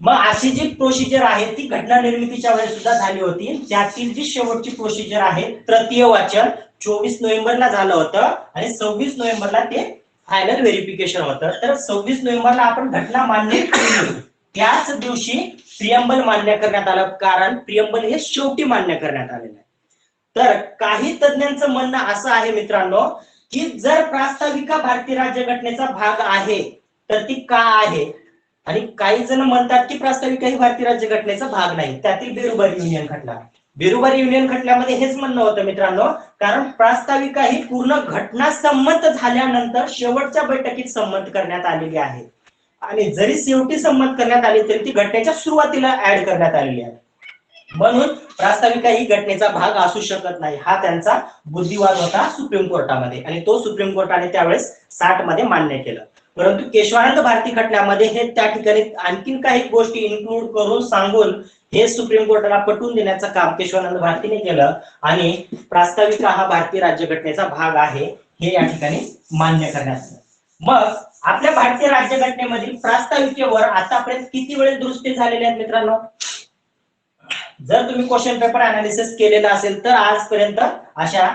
मग अशी जी प्रोसिजर आहे ती घटना निर्मितीच्या वेळेस सुद्धा झाली होती. त्यातील जी शेवटची प्रोसिजर आहे तृतीय वाचन 24 नोव्हेंबरला झालं होतं आणि 26 नोव्हेंबरला ते फायनल व्हेरिफिकेशन होतं. तर 26 नोव्हेंबरला आपण घटना मान्य केली, त्याच दिवशी प्रियम्बल मान्य करण्यात आलं, कारण प्रियम्बल हे शेवटी मान्य करण्यात आलेलं आहे. तर काही तज्ञांचं म्हणणं असं आहे मित्रांनो की जर प्रास्ताविका भारतीय राज्यघटनेचा भाग आहे तर ती का आहे, आणि काही जण म्हणतात की प्रास्ताविका ही भारतीय राज्यघटनेचा भाग नाही. त्यातील बेरुबारी युनियन खटला, बेरुबारी युनियन खटल्यामध्ये हेच म्हणणं होतं मित्रांनो, कारण प्रास्ताविका ही पूर्ण घटना संमत झाल्यानंतर शेवटच्या बैठकीत संमत करण्यात आलेली आहे, आणि जरी शेवटी संमत करण्यात आली तरी ती घटनेच्या सुरुवातीला ऍड करण्यात आलेली आहे. म्हणून प्रास्ताविका ही घटनेचा भाग असू शकत नाही, हा त्यांचा बुद्धिवाद होता सुप्रीम कोर्टामध्ये, आणि तो सुप्रीम कोर्टाने त्यावेळेस 60 मध्ये मान्य केलं. परंतु केशवानंद भारती खटल्यामध्ये हे त्या ठिकाणी आणखीन काही गोष्टी इन्क्लूड करून सांगून हे सुप्रीम कोर्टाला पटवून देण्याचं काम केशवानंद भारतीने केलं, आणि प्रास्ताविका हा भारतीय राज्यघटनेचा भाग आहे हे या ठिकाणी मान्य करण्यात आलं. मग आपल्या भारतीय राज्यघटनेमधील प्रास्ताविकेवर आतापर्यंत किती वेळेस दुरुस्ती झालेल्या आहेत मित्रांनो? जर तुम्ही क्वेश्चन पेपर अनालिसिस केलेला असेल तर आजपर्यंत अशा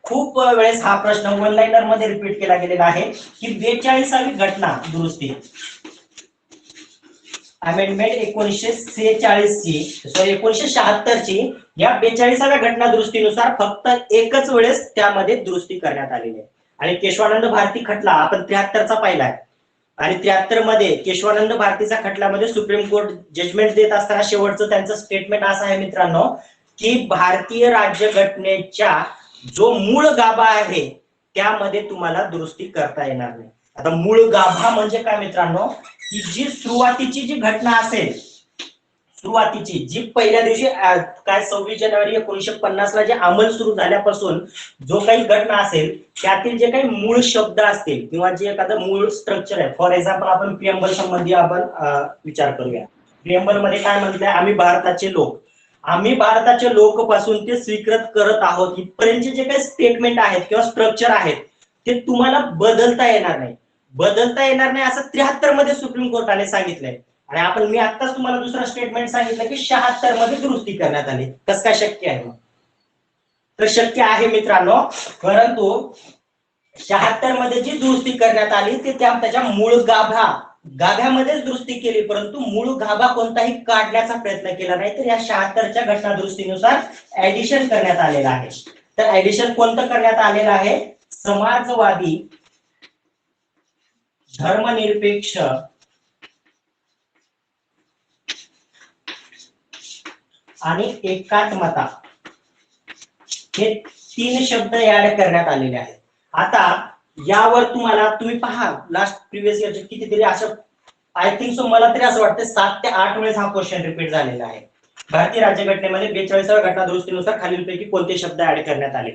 खूप वेळेस हा प्रश्न वन लाइनर मध्ये रिपीट केला गेलेला आहे की 42वी घटना दुरुस्ती अमेंडमेंट 1946 ची सॉरी 1976 ची या 42व्या घटना दुरुस्तीनुसार फक्त एकच वेळेस त्यामध्ये दुरुस्ती करण्यात आलेली आहे. आणि केशवानंद भारती खटला आपण 73 चा पाहिलाय, आणि 73 मध्ये केशवानंद भारतीचा खटल्यामध्ये सुप्रीम कोर्ट जजमेंट देत असताना शेवटचं त्यांचं स्टेटमेंट असं आहे मित्रांनो की भारतीय राज्यघटनेच्या जो मूळ गाभा आहे त्यामध्ये तुम्हाला दुरुस्ती करता येणार नाही. आता मूळ गाभा म्हणजे काय मित्रांनो, की जी सुरुवातीची जी घटना असेल, सुरुवातीची जी पहिल्या दिवशी काय 26 जानेवारी 1950 ला जे अंमल सुरू झाल्यापासून जो काही घटना असेल त्यातील जे काही मूळ शब्द असतील किंवा जे एखादं मूळ स्ट्रक्चर आहे, फॉर एक्झाम्पल आपण प्रियम्बल संबंधी आपण विचार करूया. प्रियम्बल मध्ये काय म्हटलंय, आम्ही भारताचे लोक, आम्ही भारताचे लोक पासून ते स्वीकृत करत आहोत इथपर्यंतचे जे काही स्टेटमेंट आहेत किंवा स्ट्रक्चर आहेत ते तुम्हाला बदलता येणार नाही, बदलता येणार नाही असं 73 मध्ये सुप्रीम कोर्टाने सांगितलंय. आणि आपण मी आत्ताच तुम्हाला दुसरा स्टेटमेंट सांगितलं की 76 मध्ये दुरुस्ती करण्यात आली. कसं काय शक्य आहे? तर शक्य आहे मित्रांनो, परंतु 76 मध्ये जी दुरुस्ती करण्यात आली ते त्याच्या मूळ गाभ्यामध्येच दुरुस्ती केली, परंतु मूळ गाभा कोणताही काढण्याचा प्रयत्न केला नाही. तर या 76च्या घटना दुरुस्तीनुसार ऍडिशन करण्यात आलेलं आहे. तर ऍडिशन कोणतं करण्यात आलेलं आहे? समाजवादी, धर्मनिरपेक्ष आणि एकात्मता हे 3 शब्द ऍड करण्यात आलेले आहेत. आता यावर तुम्ही पहा लास्ट प्रिव्हियस इयरचे कितीतरी असं आय थिंक सो मला तरी असं वाटतं 7 ते 8 वेळेस हा क्वेश्चन रिपीट झालेला आहे. भारतीय राज्यघटनेमध्ये 42व्या घटना दुरुस्तीनुसार खालीलपैकी कोणते शब्द ऍड करण्यात आले?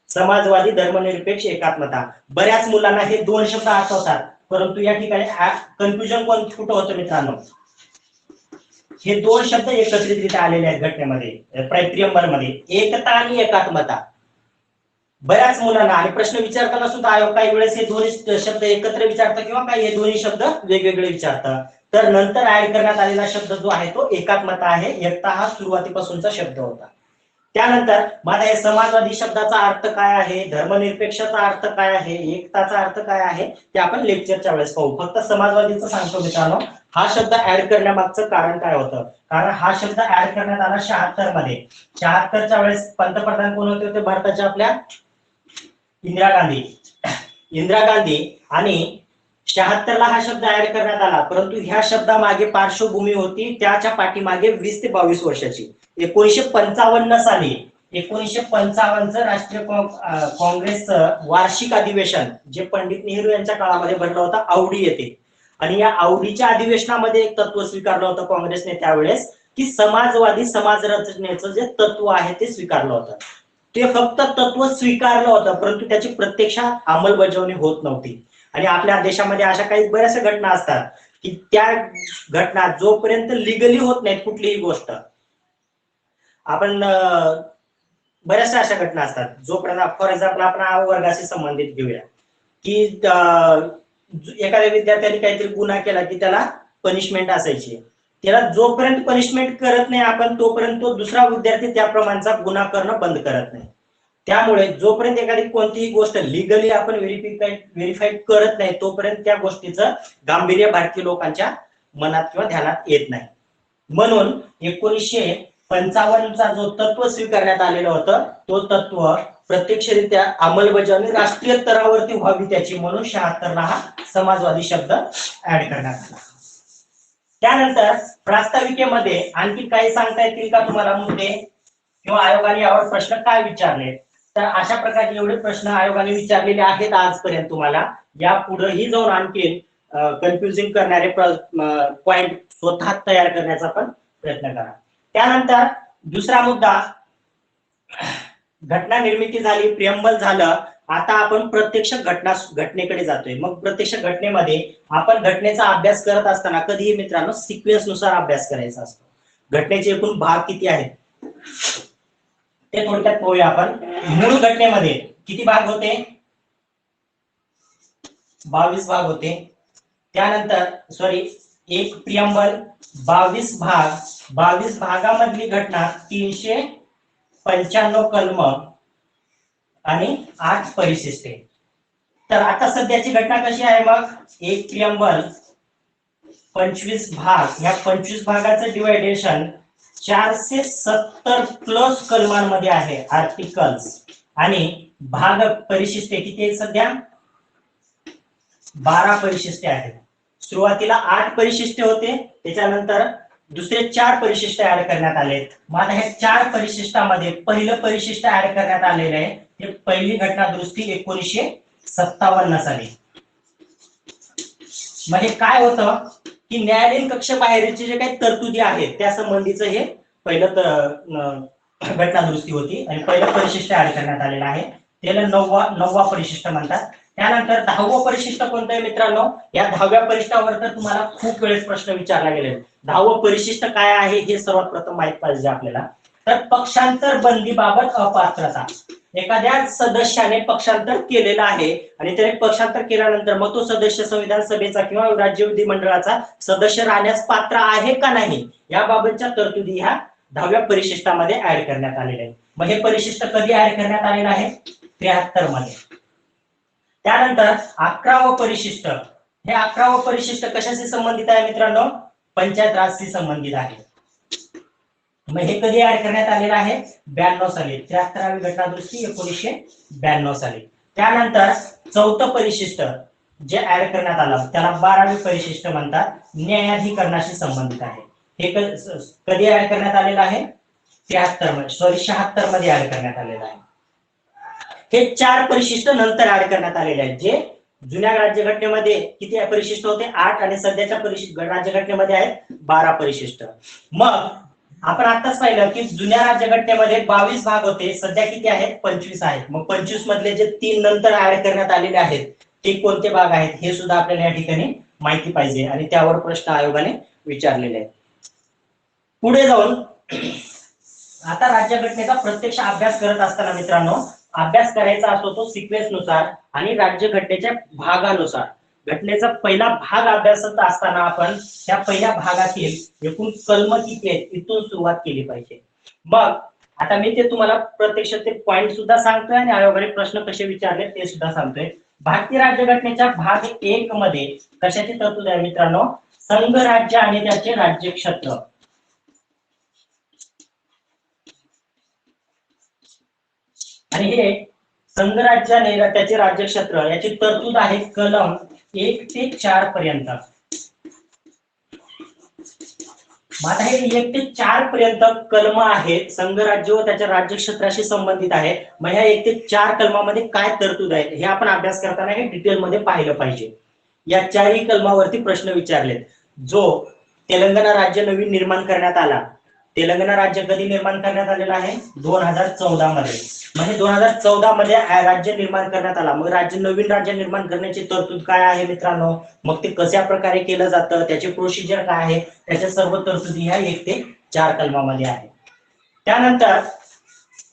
समाजवादी, धर्मनिरपेक्ष, एकात्मता. बऱ्याच मुलांना हे 2 शब्द आठवतात, परंतु या ठिकाणी कन्फ्युजन कुठं होतं मित्रांनो, हे 2 शब्द एकत्रितरित्या आलेले आहेत घटनेमध्ये प्रियम्बल मध्ये, एकता आणि एकात्मता. बऱ्याच मुलांना आणि प्रश्न विचारताना सुद्धा आयोग काही वेळेस हे दोन्ही शब्द एकत्र विचारतात किंवा काही हे दोन्ही शब्द वेगवेगळे विचारतात. तर नंतर ऍड करण्यात आलेला शब्द जो आहे तो एकात्मता आहे. एकता हा सुरुवातीपासूनचा शब्द होता. त्यानंतर माझा हे समाजवादी शब्दाचा अर्थ काय आहे, धर्मनिरपेक्षाचा अर्थ काय आहे, एकताचा अर्थ काय आहे ते आपण लेक्चरच्या वेळेस पाहू. फक्त समाजवादीचं सांगतो मित्रांनो, हा शब्द ऍड करण्यामागचं कारण काय होतं, कारण हा शब्द ऍड करण्यात आला 76 मध्ये. 76च्या वेळेस पंतप्रधान कोण होते भारताच्या? आपल्या इंदिरा गांधी. आणि 76 ला हा शब्द ऍड करण्यात आला, परंतु ह्या शब्दामागे पार्श्वभूमी होती त्याच्या पाठीमागे 20 ते 22 वर्षाची. 1955 साली 1955चं राष्ट्रीय काँग्रेसचं वार्षिक अधिवेशन जे पंडित नेहरू यांच्या काळामध्ये भरलं होतं आवडी येथे, आणि या आवडीच्या अधिवेशनामध्ये एक तत्व स्वीकारलं होतं काँग्रेसने त्यावेळेस की समाजवादी समाज रचनेचं जे तत्व आहे ते स्वीकारलं होतं. ते फक्त तत्व स्वीकारलं होतं, परंतु त्याची प्रत्यक्षात अंमलबजावणी होत नव्हती. आणि आपल्या देशामध्ये अशा काही बऱ्याचशा घटना असतात की त्या घटना जोपर्यंत लिगली होत नाहीत कुठलीही गोष्ट, आपण बऱ्याचशा अशा घटना असतात जोपर्यंत, फॉर एक्झाम्पल आपण वर्गाशी संबंधित घेऊया की एखाद्या विद्यार्थ्याने काहीतरी गुन्हा केला की त्याला पनिशमेंट असायची, त्याला जोपर्यंत पनिशमेंट करत नाही आपण तोपर्यंत तो दुसरा विद्यार्थी त्या प्रमाणचा गुन्हा करणं बंद करत नाही. त्यामुळे जोपर्यंत एखादी कोणतीही गोष्ट लिगली आपण व्हेरीफाय करत नाही तोपर्यंत त्या गोष्टीचं गांभीर्य भारतीय लोकांच्या मनात किंवा ध्यानात येत नाही. म्हणून 1955चा जो तत्व स्वीकारण्यात आलेलं होतं तो तत्व प्रत्यक्षरित्या अंमलबजावणी राष्ट्रीय स्तरावरती व्हावी त्याची म्हणून 76ला हा समाजवादी शब्द ऍड करण्यात आला. त्यानंतर प्रास्ताविकेमध्ये आणखी काही सांगता येतील का तुम्हाला मुद्दे किंवा आयोगाने यावर प्रश्न काय विचारले? तर अशा प्रकारचे एवढे प्रश्न आयोगाने विचारलेले आहेत आजपर्यंत. तुम्हाला यापुढेही जाऊन आणखी कन्फ्युजिंग करणारे पॉइंट स्वतः तयार करण्याचा पण प्रयत्न करा. त्यानंतर दुसरा मुद्दा, घटना निर्मिती झाली, प्रियम्बल झालं, आता आपण प्रत्यक्ष घटनेकडे जातोय. मग प्रत्यक्ष घटनेमध्ये आपण घटनेचा अभ्यास करत असताना कधीही मित्रांनो सिक्वेन्स नुसार अभ्यास करायचा असतो. घटनेचे एकूण भाग किती आहेत ते थोडक्यात पाहूया आपण. मूळ घटनेमध्ये किती भाग होते? 22 भाग होते. त्यानंतर एक प्रियम्बल, 22 भाग, 22 भागामधली घटना 395 कलम आणि 8 परिशिष्टे. तर आता सध्याची घटना कशी आहे? मग एक प्रियम्बल, 25 भाग, ह्या 25 भागाचं डिवायडेशन 470 प्लस कलमांमध्ये आहे, आर्टिकल्स. आणि भाग परिशिष्टे किती आहेत? सध्या 12 परिशिष्टे आहेत. सुरुवातीला 8 परिशिष्टे होते, त्याच्यानंतर दुसरे 4 परिशिष्ट ऍड करण्यात आले. मग आता हे 4 परिशिष्टामध्ये पहिलं परिशिष्ट ऍड करण्यात आलेलं आहे ते पहिली घटना दुरुस्ती 1957 साली. म्हणजे काय होतं की न्यायालयीन कक्षेबाहेरचे जे काही तरतुदी आहेत त्या संबंधीचं हे पहिलं घटना दुरुस्ती होती आणि पहिलं परिशिष्ट ऍड करण्यात आलेलं आहे. त्याला 9वा परिशिष्ट म्हणतात. त्यानंतर 10वं परिशिष्ट कोणतं आहे मित्रांनो? या 10व्या परिशिष्टावर तर तुम्हाला खूप वेळेस प्रश्न विचारला गेले. 10वं परिशिष्ट काय आहे हे सर्वात प्रथम माहित पाहिजे आपल्याला. तर पक्षांतर बंदीबाबत अपात्रता. एखाद्या सदस्याने पक्षांतर केलेलं आहे आणि त्याने पक्षांतर केल्यानंतर मग तो सदस्य संविधान सभेचा किंवा राज्य विधिमंडळाचा सदस्य राहण्यास पात्र आहे का नाही याबाबतच्या तरतुदी ह्या 10व्या परिशिष्टामध्ये ऍड करण्यात आलेल्या आहेत. मग हे परिशिष्ट कधी ऍड करण्यात आलेलं आहे? 73 मध्ये. त्यानंतर 11वं परिशिष्ट, हे 11वं परिशिष्ट कशाशी संबंधित आहे मित्रांनो? पंचायत राजशी संबंधित आहे. मग हे कधी ऍड करण्यात आलेलं आहे? 92 साली. 73वी घटना दुरुस्ती 1992 साली. त्यानंतर 4थं परिशिष्ट जे ऍड करण्यात आलं त्याला 12वी परिशिष्ट म्हणतात, न्यायाधिकरणाशी संबंधित आहे. हे कधी ऍड करण्यात आलेलं आहे? 76 मध्ये ऍड करण्यात आलेलं आहे. हे 4 परिशिष्ट नंतर ऍड करण्यात आलेले आहेत. जे जुन्या राज्यघटनेमध्ये किती परिशिष्ट होते? 8 आणि सध्याच्या राज्यघटनेमध्ये आहेत 12 परिशिष्ट. मग आपण आताच पाहिलं की जुन्या राज्यघटनेमध्ये 22 भाग होते, सध्या किती आहेत? 25 आहेत. मग 25 मधले जे 3 नंतर ऍड करण्यात आलेले आहेत ते कोणते भाग आहेत हे सुद्धा आपल्याला या ठिकाणी माहिती पाहिजे आणि त्यावर प्रश्न आयोगाने विचारलेले आहेत. पुढे जाऊन आता राज्यघटनेचा प्रत्यक्ष अभ्यास करत असताना मित्रांनो अभ्यास करायचा असतो तो सिक्वेन्स नुसार आणि राज्यघटनेच्या भागानुसार. घटनेचा पहिला भाग अभ्यासत असताना आपण त्या पहिल्या भागातील एकूण कलम किती आहेत इथून सुरुवात केली पाहिजे. मग आता मी ते तुम्हाला प्रत्यक्ष ते पॉइंट सुद्धा सांगतोय आणि आयोगाने प्रश्न कसे विचारले ते सुद्धा सांगतोय. भारतीय राज्यघटनेच्या भाग 1 मध्ये कशाची तरतूद आहे मित्रांनो? संघ राज्य आणि त्याचे राज्यक्षेत्र. आणि हे संघराज्य आणि त्याचे राज्यक्षेत्र याची तरतूद आहे कलम 1 ते 4 पर्यंत. आता हे 1 ते 4 पर्यंत कलम आहेत संघराज्य व त्याच्या राज्यक्षेत्राशी संबंधित आहे. मग ह्या 1 ते 4 कलमामध्ये काय तरतूद आहे हे आपण अभ्यास करताना हे डिटेल मध्ये पाहिलं पाहिजे. या 4ही कलमावरती प्रश्न विचारलेत. जो तेलंगणा राज्य नवीन निर्माण करण्यात आला, तेलंगणा राज्य कधी निर्माण करण्यात आलेलं आहे? 2014 मध्ये. म्हणजे 2014 मध्ये राज्य निर्माण करण्यात आला. मग नवीन राज्य निर्माण करण्याची तरतूद काय आहे मित्रांनो? मग ते कशा प्रकारे केलं जातं, त्याचे प्रोसिजर काय आहे, त्याच्या सर्व तरतुदी ह्या 1 ते 4 कलमामध्ये आहे. त्यानंतर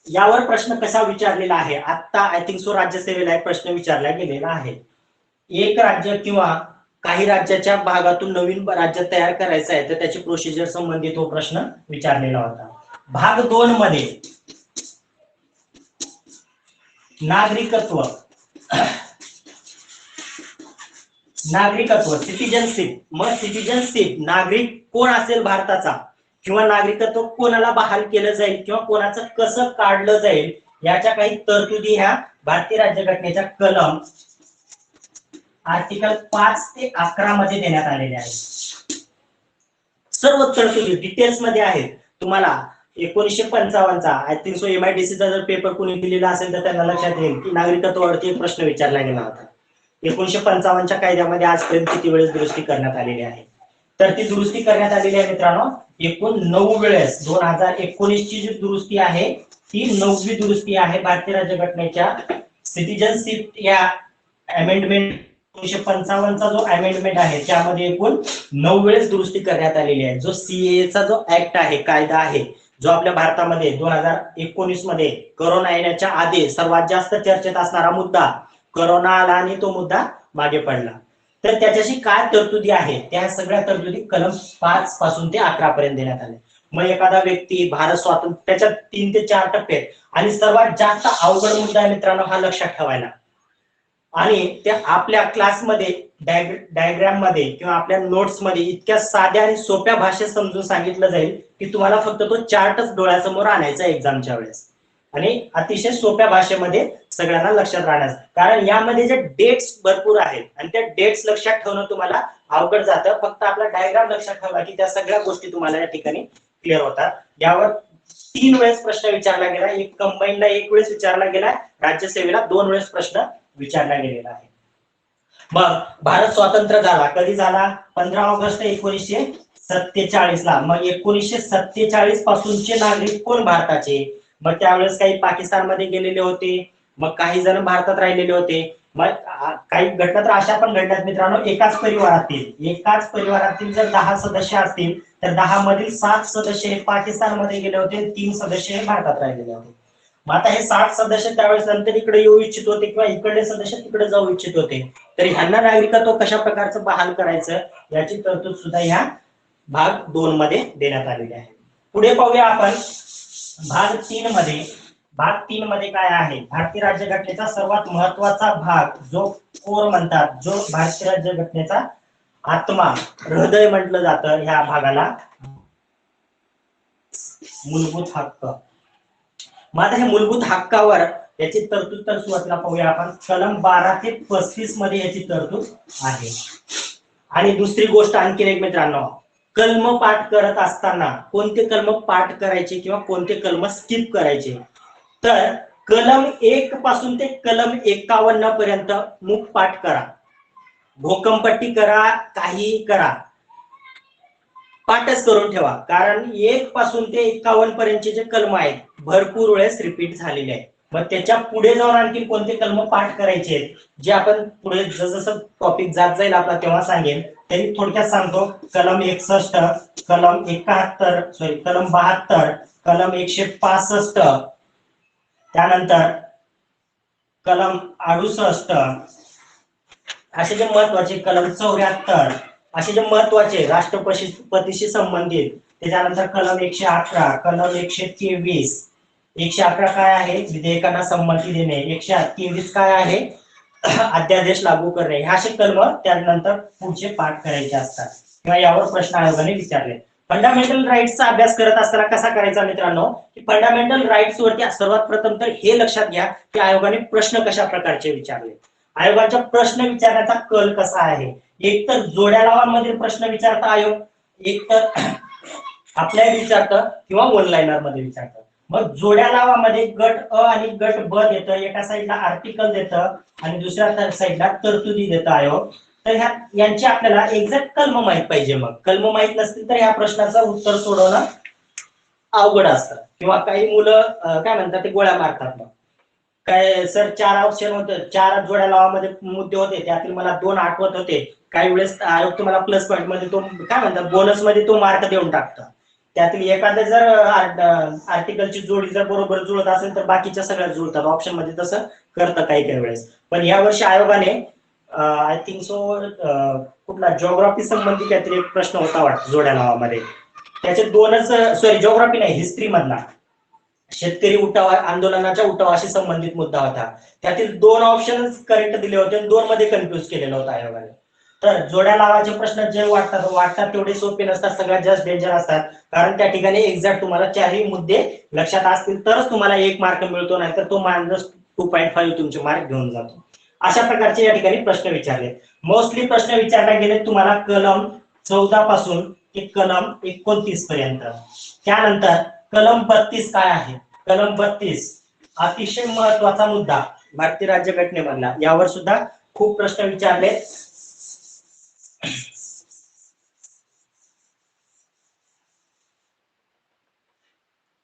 यावर प्रश्न कसा विचारलेला आहे? आता आय थिंक सो राज्यसेवेला एक प्रश्न विचारला गेलेला आहे. एक राज्य किंवा काही राज्याच्या भागातून नवीन राज्य तयार करायचं आहे तर त्याची प्रोसिजर संबंधित तो प्रश्न विचारलेला होता. भाग 2 मध्ये नागरिकत्व सिटिजनशिप. मग सिटिजनशिप नागरिक कोण असेल भारताचा किंवा नागरिकत्व कोणाला बहाल केलं जाईल किंवा कोणाचं कसं काढलं जाईल याच्या काही तरतुदी ह्या भारतीय राज्यघटनेच्या कलम आर्टिकल 5 ते 11 मध्ये देण्यात आलेले आहेत. सर्व तरतुदी डिटेल्स मध्ये आहेत. तुम्हाला 1955चा आय थिंक सो MIDC चा जर पेपर कोणी दिलेला असेल तर त्यांना लक्षात येईल की नागरिकत्वावरती एक प्रश्न विचारला गेला होता. 1955च्या कायद्यामध्ये आजपर्यंत किती वेळेस दुरुस्ती करण्यात आलेली आहे. तर ती दुरुस्ती करण्यात आलेली आहे मित्रांनो एकूण 9 वेळेस. 2019 ची जी दुरुस्ती आहे ती 9वी दुरुस्ती आहे भारतीय राज्यघटनेच्या सिटिजनशिप या अमेंडमेंट. 1955चा जो अमेंडमेंट आहे त्यामध्ये एकूण 9 वेळेस दुरुस्ती करण्यात आलेली आहे. जो CAA चा जो ऍक्ट आहे कायदा आहे जो आपल्या भारतामध्ये 2019 मध्ये कोरोना येण्याच्या आधी सर्वात जास्त चर्चेत असणारा मुद्दा, कोरोना आला आणि तो मुद्दा मागे पडला. तर त्याच्याशी काय तरतुदी आहे त्या सगळ्या तरतुदी कलम 5 पासून ते 11 पर्यंत देण्यात आले. मग एखादा व्यक्ती भारत स्वातंत्र्य त्याच्यात 3 ते 4 टप्पे आहेत आणि सर्वात जास्त अवघड मुद्दा आहे मित्रांनो हा लक्षात ठेवायला. आणि त्या आपल्या क्लासमध्ये डायग्राम मध्ये किंवा आपल्या नोट्स मध्ये इतक्या साध्या आणि सोप्या भाषेत समजून सांगितलं जाईल की तुम्हाला फक्त तो चार्टच डोळ्यासमोर आणायचा एक्झामच्या वेळेस आणि अतिशय सोप्या भाषेमध्ये सगळ्यांना लक्षात राहण्यास. कारण यामध्ये जे डेट्स भरपूर आहेत आणि त्या डेट्स लक्षात ठेवणं तुम्हाला अवघड जातं. फक्त आपला डायग्राम लक्षात ठेवला की त्या सगळ्या गोष्टी तुम्हाला या ठिकाणी क्लिअर होतात. यावर 3 वेळेस प्रश्न विचारला गेला. एक कंबाईनला 1 वेळेस विचारला गेला. राज्यसेवेला 2 वेळेस प्रश्न विचारला गेलेला आहे. मग भारत स्वतंत्र झाला कधी झाला? 15 ऑगस्ट 1947 ला. मग 1947 पासूनचे नागरिक कोण भारताचे? मग त्यावेळेस काही पाकिस्तानमध्ये गेलेले होते, मग काही जण भारतात राहिलेले होते. मग काही घटना तर अशा पण घडल्यात मित्रांनो एकाच परिवारातील जर 10 सदस्य असतील तर 10 मधील 7 सदस्य हे पाकिस्तानमध्ये गेले होते, 3 सदस्य हे भारतात राहिलेले होते. मग आता हे 7 सदस्य त्यावेळेस नंतर इकडे येऊ इच्छित होते किंवा इकडले सदस्य तिकडे जाऊ इच्छित होते. तर ह्यांना नागरिकत्व कशा प्रकारचं बहाल करायचं याची तरतूद सुद्धा ह्या भाग 2 मध्ये देण्यात आलेली आहे. पुढे पाहूया आपण भाग 3 मध्ये. भाग 3 मध्ये काय आहे? भारतीय राज्यघटनेचा सर्वात महत्वाचा भाग जो कोर म्हणतात, जो भारतीय राज्यघटनेचा आत्मा, हृदय म्हटलं जातं ह्या भागाला, मूलभूत हक्क. मग आता हे मूलभूत हक्कावर याची तरतूद तर सुरुवातीला पाहूया आपण. कलम 12 ते 35 मध्ये याची तरतूद आहे. आणि दुसरी गोष्ट आणखीन एक मित्रांनो, कलम पाठ करत असताना कोणते कलम पाठ करायचे किंवा कोणते कलम स्किप करायचे. तर कलम 1 पासून ते कलम 51 पर्यंत मुख पाठ करा, भोकंपट्टी करा, काही करा, पाठच करून ठेवा. कारण 1 पासून ते 51 पर्यंतचे जे कलम आहेत भरपूर वेळेस रिपीट झालेले आहेत. मग त्याच्या पुढे जाऊन आणखी कोणते कलम पाठ करायचे आहेत जे आपण पुढे जसं टॉपिक जात जाईल आपला तेव्हा सांगेन. तरी थोडक्यात सांगतो. कलम 61, कलम 71, कलम 72, कलम 165, त्यानंतर कलम 68, असे जे महत्वाचे कलम 74, असे जे महत्वाचे राष्ट्रपतीशी संबंधित. त्याच्यानंतर कलम 111, कलम 123. 111 काय आहे? विधेयकांना संमती देणे. 123 काय आहे? अध्यादेश लागू करणे. हे असे कलम त्यानंतर पुढचे पाठ करायचे असतात किंवा यावर प्रश्न आयोगाने विचारले. फंडामेंटल राईट्सचा अभ्यास करत असताना कसा करायचा मित्रांनो की फंडामेंटल राईट्स वरती सर्वात प्रथम तर हे लक्षात घ्या की आयोगाने प्रश्न कशा प्रकारचे विचारले, आयोगाच्या प्रश्न विचारण्याचा कल कसा आहे. एक तर जोड्या लावांमध्ये प्रश्न विचारता आयोग, एक तर आपल्या विचारतं किंवा वन लाईनर मध्ये विचारतं. मग जोड्या लावामध्ये गट अ आणि गट ब देतं. एका साईडला आर्टिकल देतं आणि दुसऱ्या साईडला तरतुदी देतं आयोग. तर यांची आपल्याला एक्झॅक्ट कलम माहित पाहिजे. मग कलम माहित नसतील तर ह्या प्रश्नाचं उत्तर सोडवणं अवघड असतं किंवा काही मुलं काय म्हणतात ते गोळ्या मारतात. मग काय सर 4 ऑप्शन होतं, 4 जोड्या लावामध्ये मुद्दे होते, त्यातील मला 2 आठवत होते. काही वेळेस आयोग तुम्हाला प्लस पॉईंट मध्ये तो काय म्हणतात बोनस मध्ये तो मार्क देऊन टाकतं. त्यातील एखादं जर आर्टिकलची जोडी जर बरोबर जुळत असेल तर बाकीच्या सगळ्या जुळतात. ऑप्शन मध्ये तसं करतं काही काही वेळेस. पण या वर्षी आयोगाने आय थिंक सो कुठला जिओग्राफी संबंधी काहीतरी एक प्रश्न होता वाटतं जोड्या नावामध्ये. त्याचे दोनच, सॉरी जिओग्राफी नाही, हिस्ट्री मधला शेतकरी उठाव आंदोलनाच्या उठावाशी संबंधित मुद्दा होता. त्यातील दोन ऑप्शन करेक्ट दिले होते आणि दोन मध्ये कन्फ्युज केलेलं होतं आयोगाने. तर जोड्या लावाचे प्रश्न जे वाटतात तेवढे सोपे नसतात, सगळ्यात जास्त डेंजर असतात. कारण त्या ठिकाणी एक्झॅक्ट तुम्हाला चारही मुद्दे लक्षात असतील तरच तुम्हाला 1 मार्क मिळतो, नाहीतर तो -2.5 तुमचे मार्क घेऊन जातो. अशा प्रकारचे या ठिकाणी प्रश्न विचारले. मोस्टली प्रश्न विचारले गेले तुम्हाला कलम 14 पासून ते कलम 29 पर्यंत. त्यानंतर कलम 32 काय आहे? कलम 32 अतिशय महत्वाचा मुद्दा भारतीय राज्यघटनेमधला, यावर सुद्धा खूप प्रश्न विचारले.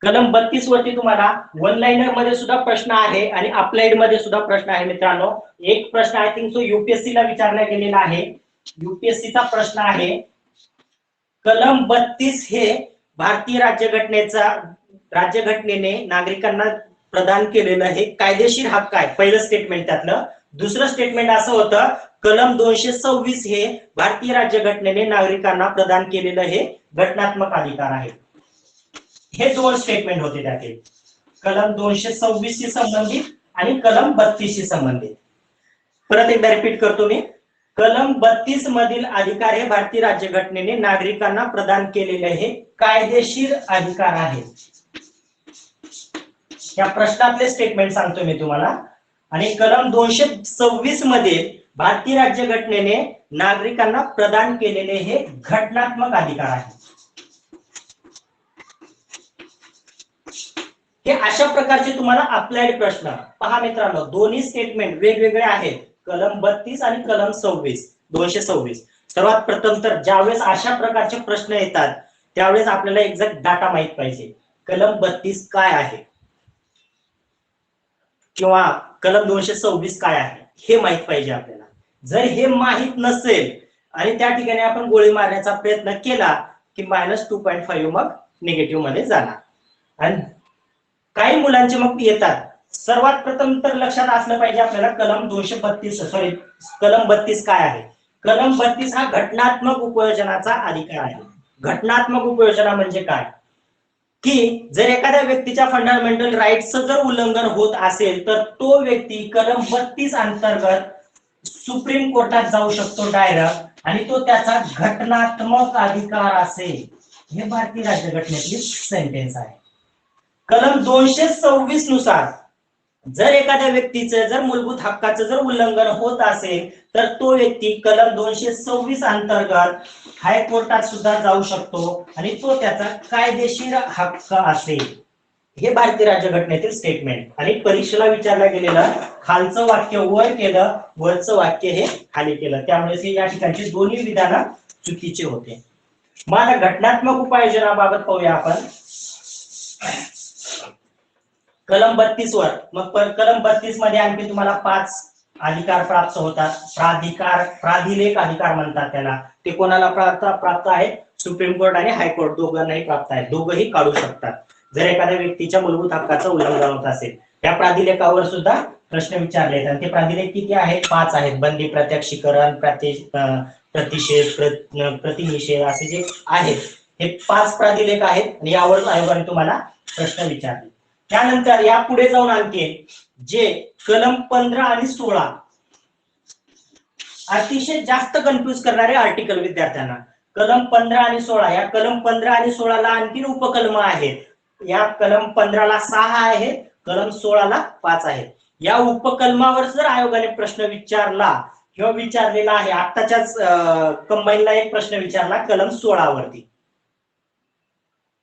कलम 32 वरती तुम्हाला वन लाइनर मध्ये सुद्धा प्रश्न आहे आणि अप्लाइड मध्ये सुद्धा प्रश्न आहे मित्रांनो. एक प्रश्न आय थिंक सो युपीएससी ला विचारला गेलेला आहे. युपीएससी चा प्रश्न आहे, कलम 32 हे भारतीय राज्यघटनेने नागरिकांना प्रदान केलेलं हे कायदेशीर हक्क आहे. पहिलं स्टेटमेंट त्यातलं. दुसरं स्टेटमेंट असं होतं, कलम 226 हे भारतीय राज्यघटनेने नागरिकांना प्रदान केलेलं हे घटनात्मक अधिकार आहे. हे दोन स्टेटमेंट होते त्यातील, कलम 226 शी संबंधित आणि कलम 32 शी संबंधित. परत एकदा रिपीट करतो मी, कलम 32 मधील अधिकार हे भारतीय राज्यघटनेने नागरिकांना प्रदान केलेले हे कायदेशीर अधिकार आहे. या प्रश्नातले स्टेटमेंट सांगतो मी तुम्हाला. आणि कलम 226 मध्ये भारतीय राज्यघटनेने नागरिकांना प्रदान केलेले हे घटनात्मक अधिकार आहे. हे अशा प्रकारचे तुम्हाला अप्लाइड प्रश्न पहा मित्रांनो, दोन्ही स्टेटमेंट वेगवेगळे आहेत, कलम 32 आणि कलम 226. सर्वात प्रथम तर ज्यावेळेस अशा प्रकारचे प्रश्न येतात त्यावेळेस आपल्याला एक्झॅक्ट डाटा माहित पाहिजे. कलम 32 काय आहे किंवा कलम 226 काय आहे हे माहित पाहिजे आपल्याला. जर हे माहित नसेल आणि त्या ठिकाणी आपण गोळी मारण्याचा प्रयत्न केला की -2.5 मग निगेटिव्ह मध्ये जाणार. आणि काही मुलांचे मग येतात. सर्वात प्रथम तर लक्षात असलं पाहिजे आपल्याला कलम 32 काय आहे. कलम 32 हा घटनात्मक उपयोजनाचा अधिकार आहे. घटनात्मक उपयोजना म्हणजे काय, की जर एखाद्या व्यक्तीच्या फंडामेंटल राईट्सचं जर उल्लंघन होत असेल तर तो व्यक्ती कलम 32 अंतर्गत सुप्रीम कोर्टात जाऊ शकतो डायरेक्ट, आणि तो त्याचा घटनात्मक अधिकार असेल. हे भारतीय राज्यघटनेतली सेंटेन्स आहे. कलम 226 नुसार जर एखाद्या व्यक्तीचं जर मूलभूत हक्काचं जर उल्लंघन होत असेल तर तो व्यक्ती कलम 226 अंतर्गत हायकोर्टात सुद्धा जाऊ शकतो आणि तो त्याचा कायदेशीर हक्क असेल. हे भारतीय राज्यघटनेतील स्टेटमेंट. आणि परीक्षेला विचारलं गेलेलं खालचं वाक्य वर केलं, वरचं वाक्य हे खाली केलं, त्यामुळे या ठिकाणचे दोन्ही विधान चुकीचे होते. मग आता घटनात्मक उपाययोजनाबाबत पाहूया आपण. कलम 32 वर मग कलम 32 मध्ये आणखी तुम्हाला 5 अधिकार प्राप्त होतात. प्राधिलेख अधिकार म्हणतात त्याला. ते कोणाला प्राप्त आहेत? सुप्रीम कोर्ट आणि हायकोर्ट दोघांनाही प्राप्त आहेत. दोघंही काढू शकतात जर एखाद्या व्यक्तीच्या मूलभूत हक्काचं उल्लंघन होत असेल. त्या प्राधिलेखावर सुद्धा प्रश्न विचारले आहेत आणि ते प्राधिलेख किती आहेत? 5 आहेत. बंदी, प्रत्यक्षीकरण, प्रतिषेध, प्रतिनिषेध असे जे आहेत हे 5 प्राधिलेख आहेत आणि यावर आयोगाने तुम्हाला प्रश्न विचारले. त्यानंतर या पुढे जाऊन आणखी जे कलम 15 आणि 16 अतिशय जास्त कन्फ्युज करणारे आर्टिकल विद्यार्थ्यांना. कलम 15 आणि 16, या कलम 15 आणि 16 ला आणखी उपकलम आहेत. या कलम 15 ला 6 आहे, कलम 16 ला 5 आहे. या उपकलमावर जर आयोगाने प्रश्न विचारला किंवा विचारलेला आहे, आताच्याच कंबाईनला एक प्रश्न विचारला कलम 16 वरती,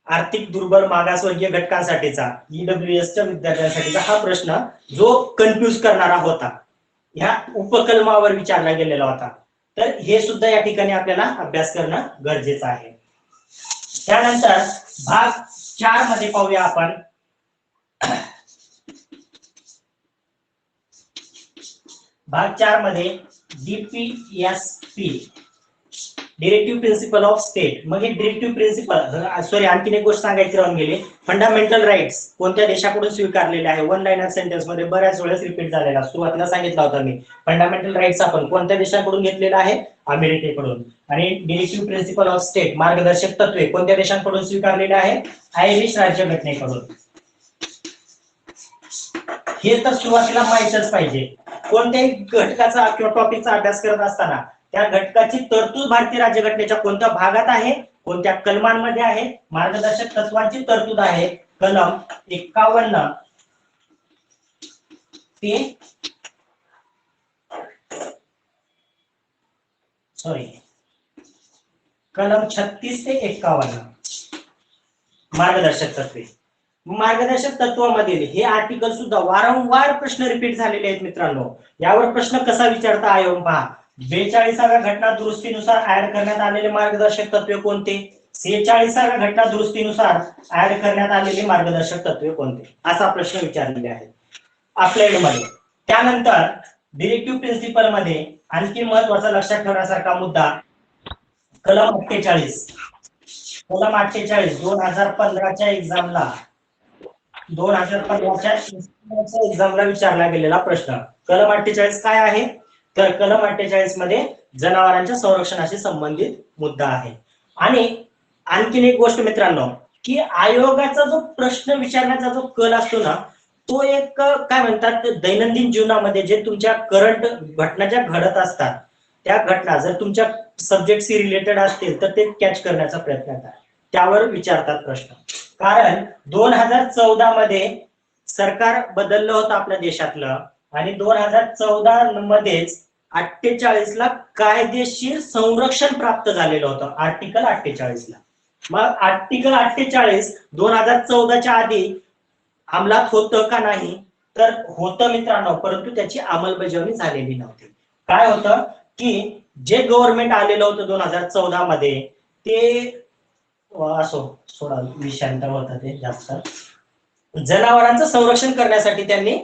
आर्थिक दुर्बल मागासवर्गीय घटकांसाठीचा, ईडब्ल्यूएसच्या विद्यार्थ्यांसाठीचा हा प्रश्न जो कन्फ्युज करणारा होता, ह्या उपकलमावर विचारला गेलेला होता. तर हे सुद्धा या ठिकाणी आपल्याला अभ्यास करणं गरजेचं आहे. त्यानंतर भाग 4 मध्ये पाहूया आपण. भाग 4 मध्ये DPSP directive principle of state. मग हे डिरेक्टिव्ह प्रिन्सिपल, सॉरी आणखीन एक गोष्ट सांगायची राहून गेली. फंडामेंटल राईट्स कोणत्या देशाकडून स्वीकारलेले आहे? वन लाईनर सेंटेन्स मध्ये बऱ्याच वेळेस रिपीट झालेला, सुरुवातीला सांगितला होता मी. फंडामेंटल राईट्स आपण कोणत्या देशाकडून घेतलेला आहे? अमेरिकेकडून. आणि डिरेक्टिव्ह प्रिन्सिपल ऑफ स्टेट, मार्गदर्शक तत्वे कोणत्या देशांकडून स्वीकारलेले आहे? आयरिश राज्यघटनेकडून. हे तर सुरुवातीला माहितच पाहिजे. कोणत्याही घटकाचा किंवा टॉपिकचा अभ्यास करत असताना त्या घटकाची तरतूद भारतीय राज्यघटनेच्या कोणत्या भागात आहे, कोणत्या कलमांमध्ये आहे, मार्गदर्शक तत्वांची तरतूद आहे कलम 51 ते कलम 36 ते 51 मार्गदर्शक तत्वे. मार्गदर्शक तत्वामधील हे आर्टिकल सुद्धा वारंवार प्रश्न रिपीट झालेले आहेत मित्रांनो. यावर प्रश्न कसा विचारता आयोग पहा. 42व्या घटना दुरुस्तीनुसार ऍड करण्यात आलेले मार्गदर्शक तत्वे कोणते? 46व्या घटना दुरुस्तीनुसार ऍड करण्यात आलेले मार्गदर्शक तत्वे कोणते? असा प्रश्न विचारलेले आहे आपल्या मध्ये. त्यानंतर डिरेक्टिव्ह प्रिन्सिपल मध्ये आणखी महत्वाचा लक्षात ठेवण्यासारखा मुद्दा कलम 48. कलम 48 2015च्या एक्झामला 2015च्या एक्झामला विचारला गेलेला प्रश्न. कलम 48 काय आहे? तर कलम 48 मध्ये जनावरांच्या संरक्षणाशी संबंधित मुद्दा आहे. आणि आणखीन एक गोष्ट मित्रांनो, की आयोगाचा जो प्रश्न विचारण्याचा जो कल असतो ना, तो एक काय म्हणतात दैनंदिन जीवनामध्ये जे तुमच्या करंट घटना ज्या घडत असतात त्या घटना जर तुमच्या सब्जेक्टशी रिलेटेड असतील तर ते कॅच करण्याचा प्रयत्न करा. त्यावर विचारतात प्रश्न. कारण 2014 मध्ये सरकार बदललं होतं आपल्या देशातलं आणि 2014 मध्येच 48 ला कायदेशीर संरक्षण प्राप्त झालेलं होतं आर्टिकल 48 ला. मग आर्टिकल 48 2014च्या आधी अंमलात होतं का नाही? तर होतं मित्रांनो, परंतु त्याची अंमलबजावणी झालेली नव्हती. काय होतं की जे गव्हर्नमेंट आलेलं होतं 2014 मध्ये ते असो सोडा विषयांतर होतं ते जास्त जनावरांचं संरक्षण करण्यासाठी त्यांनी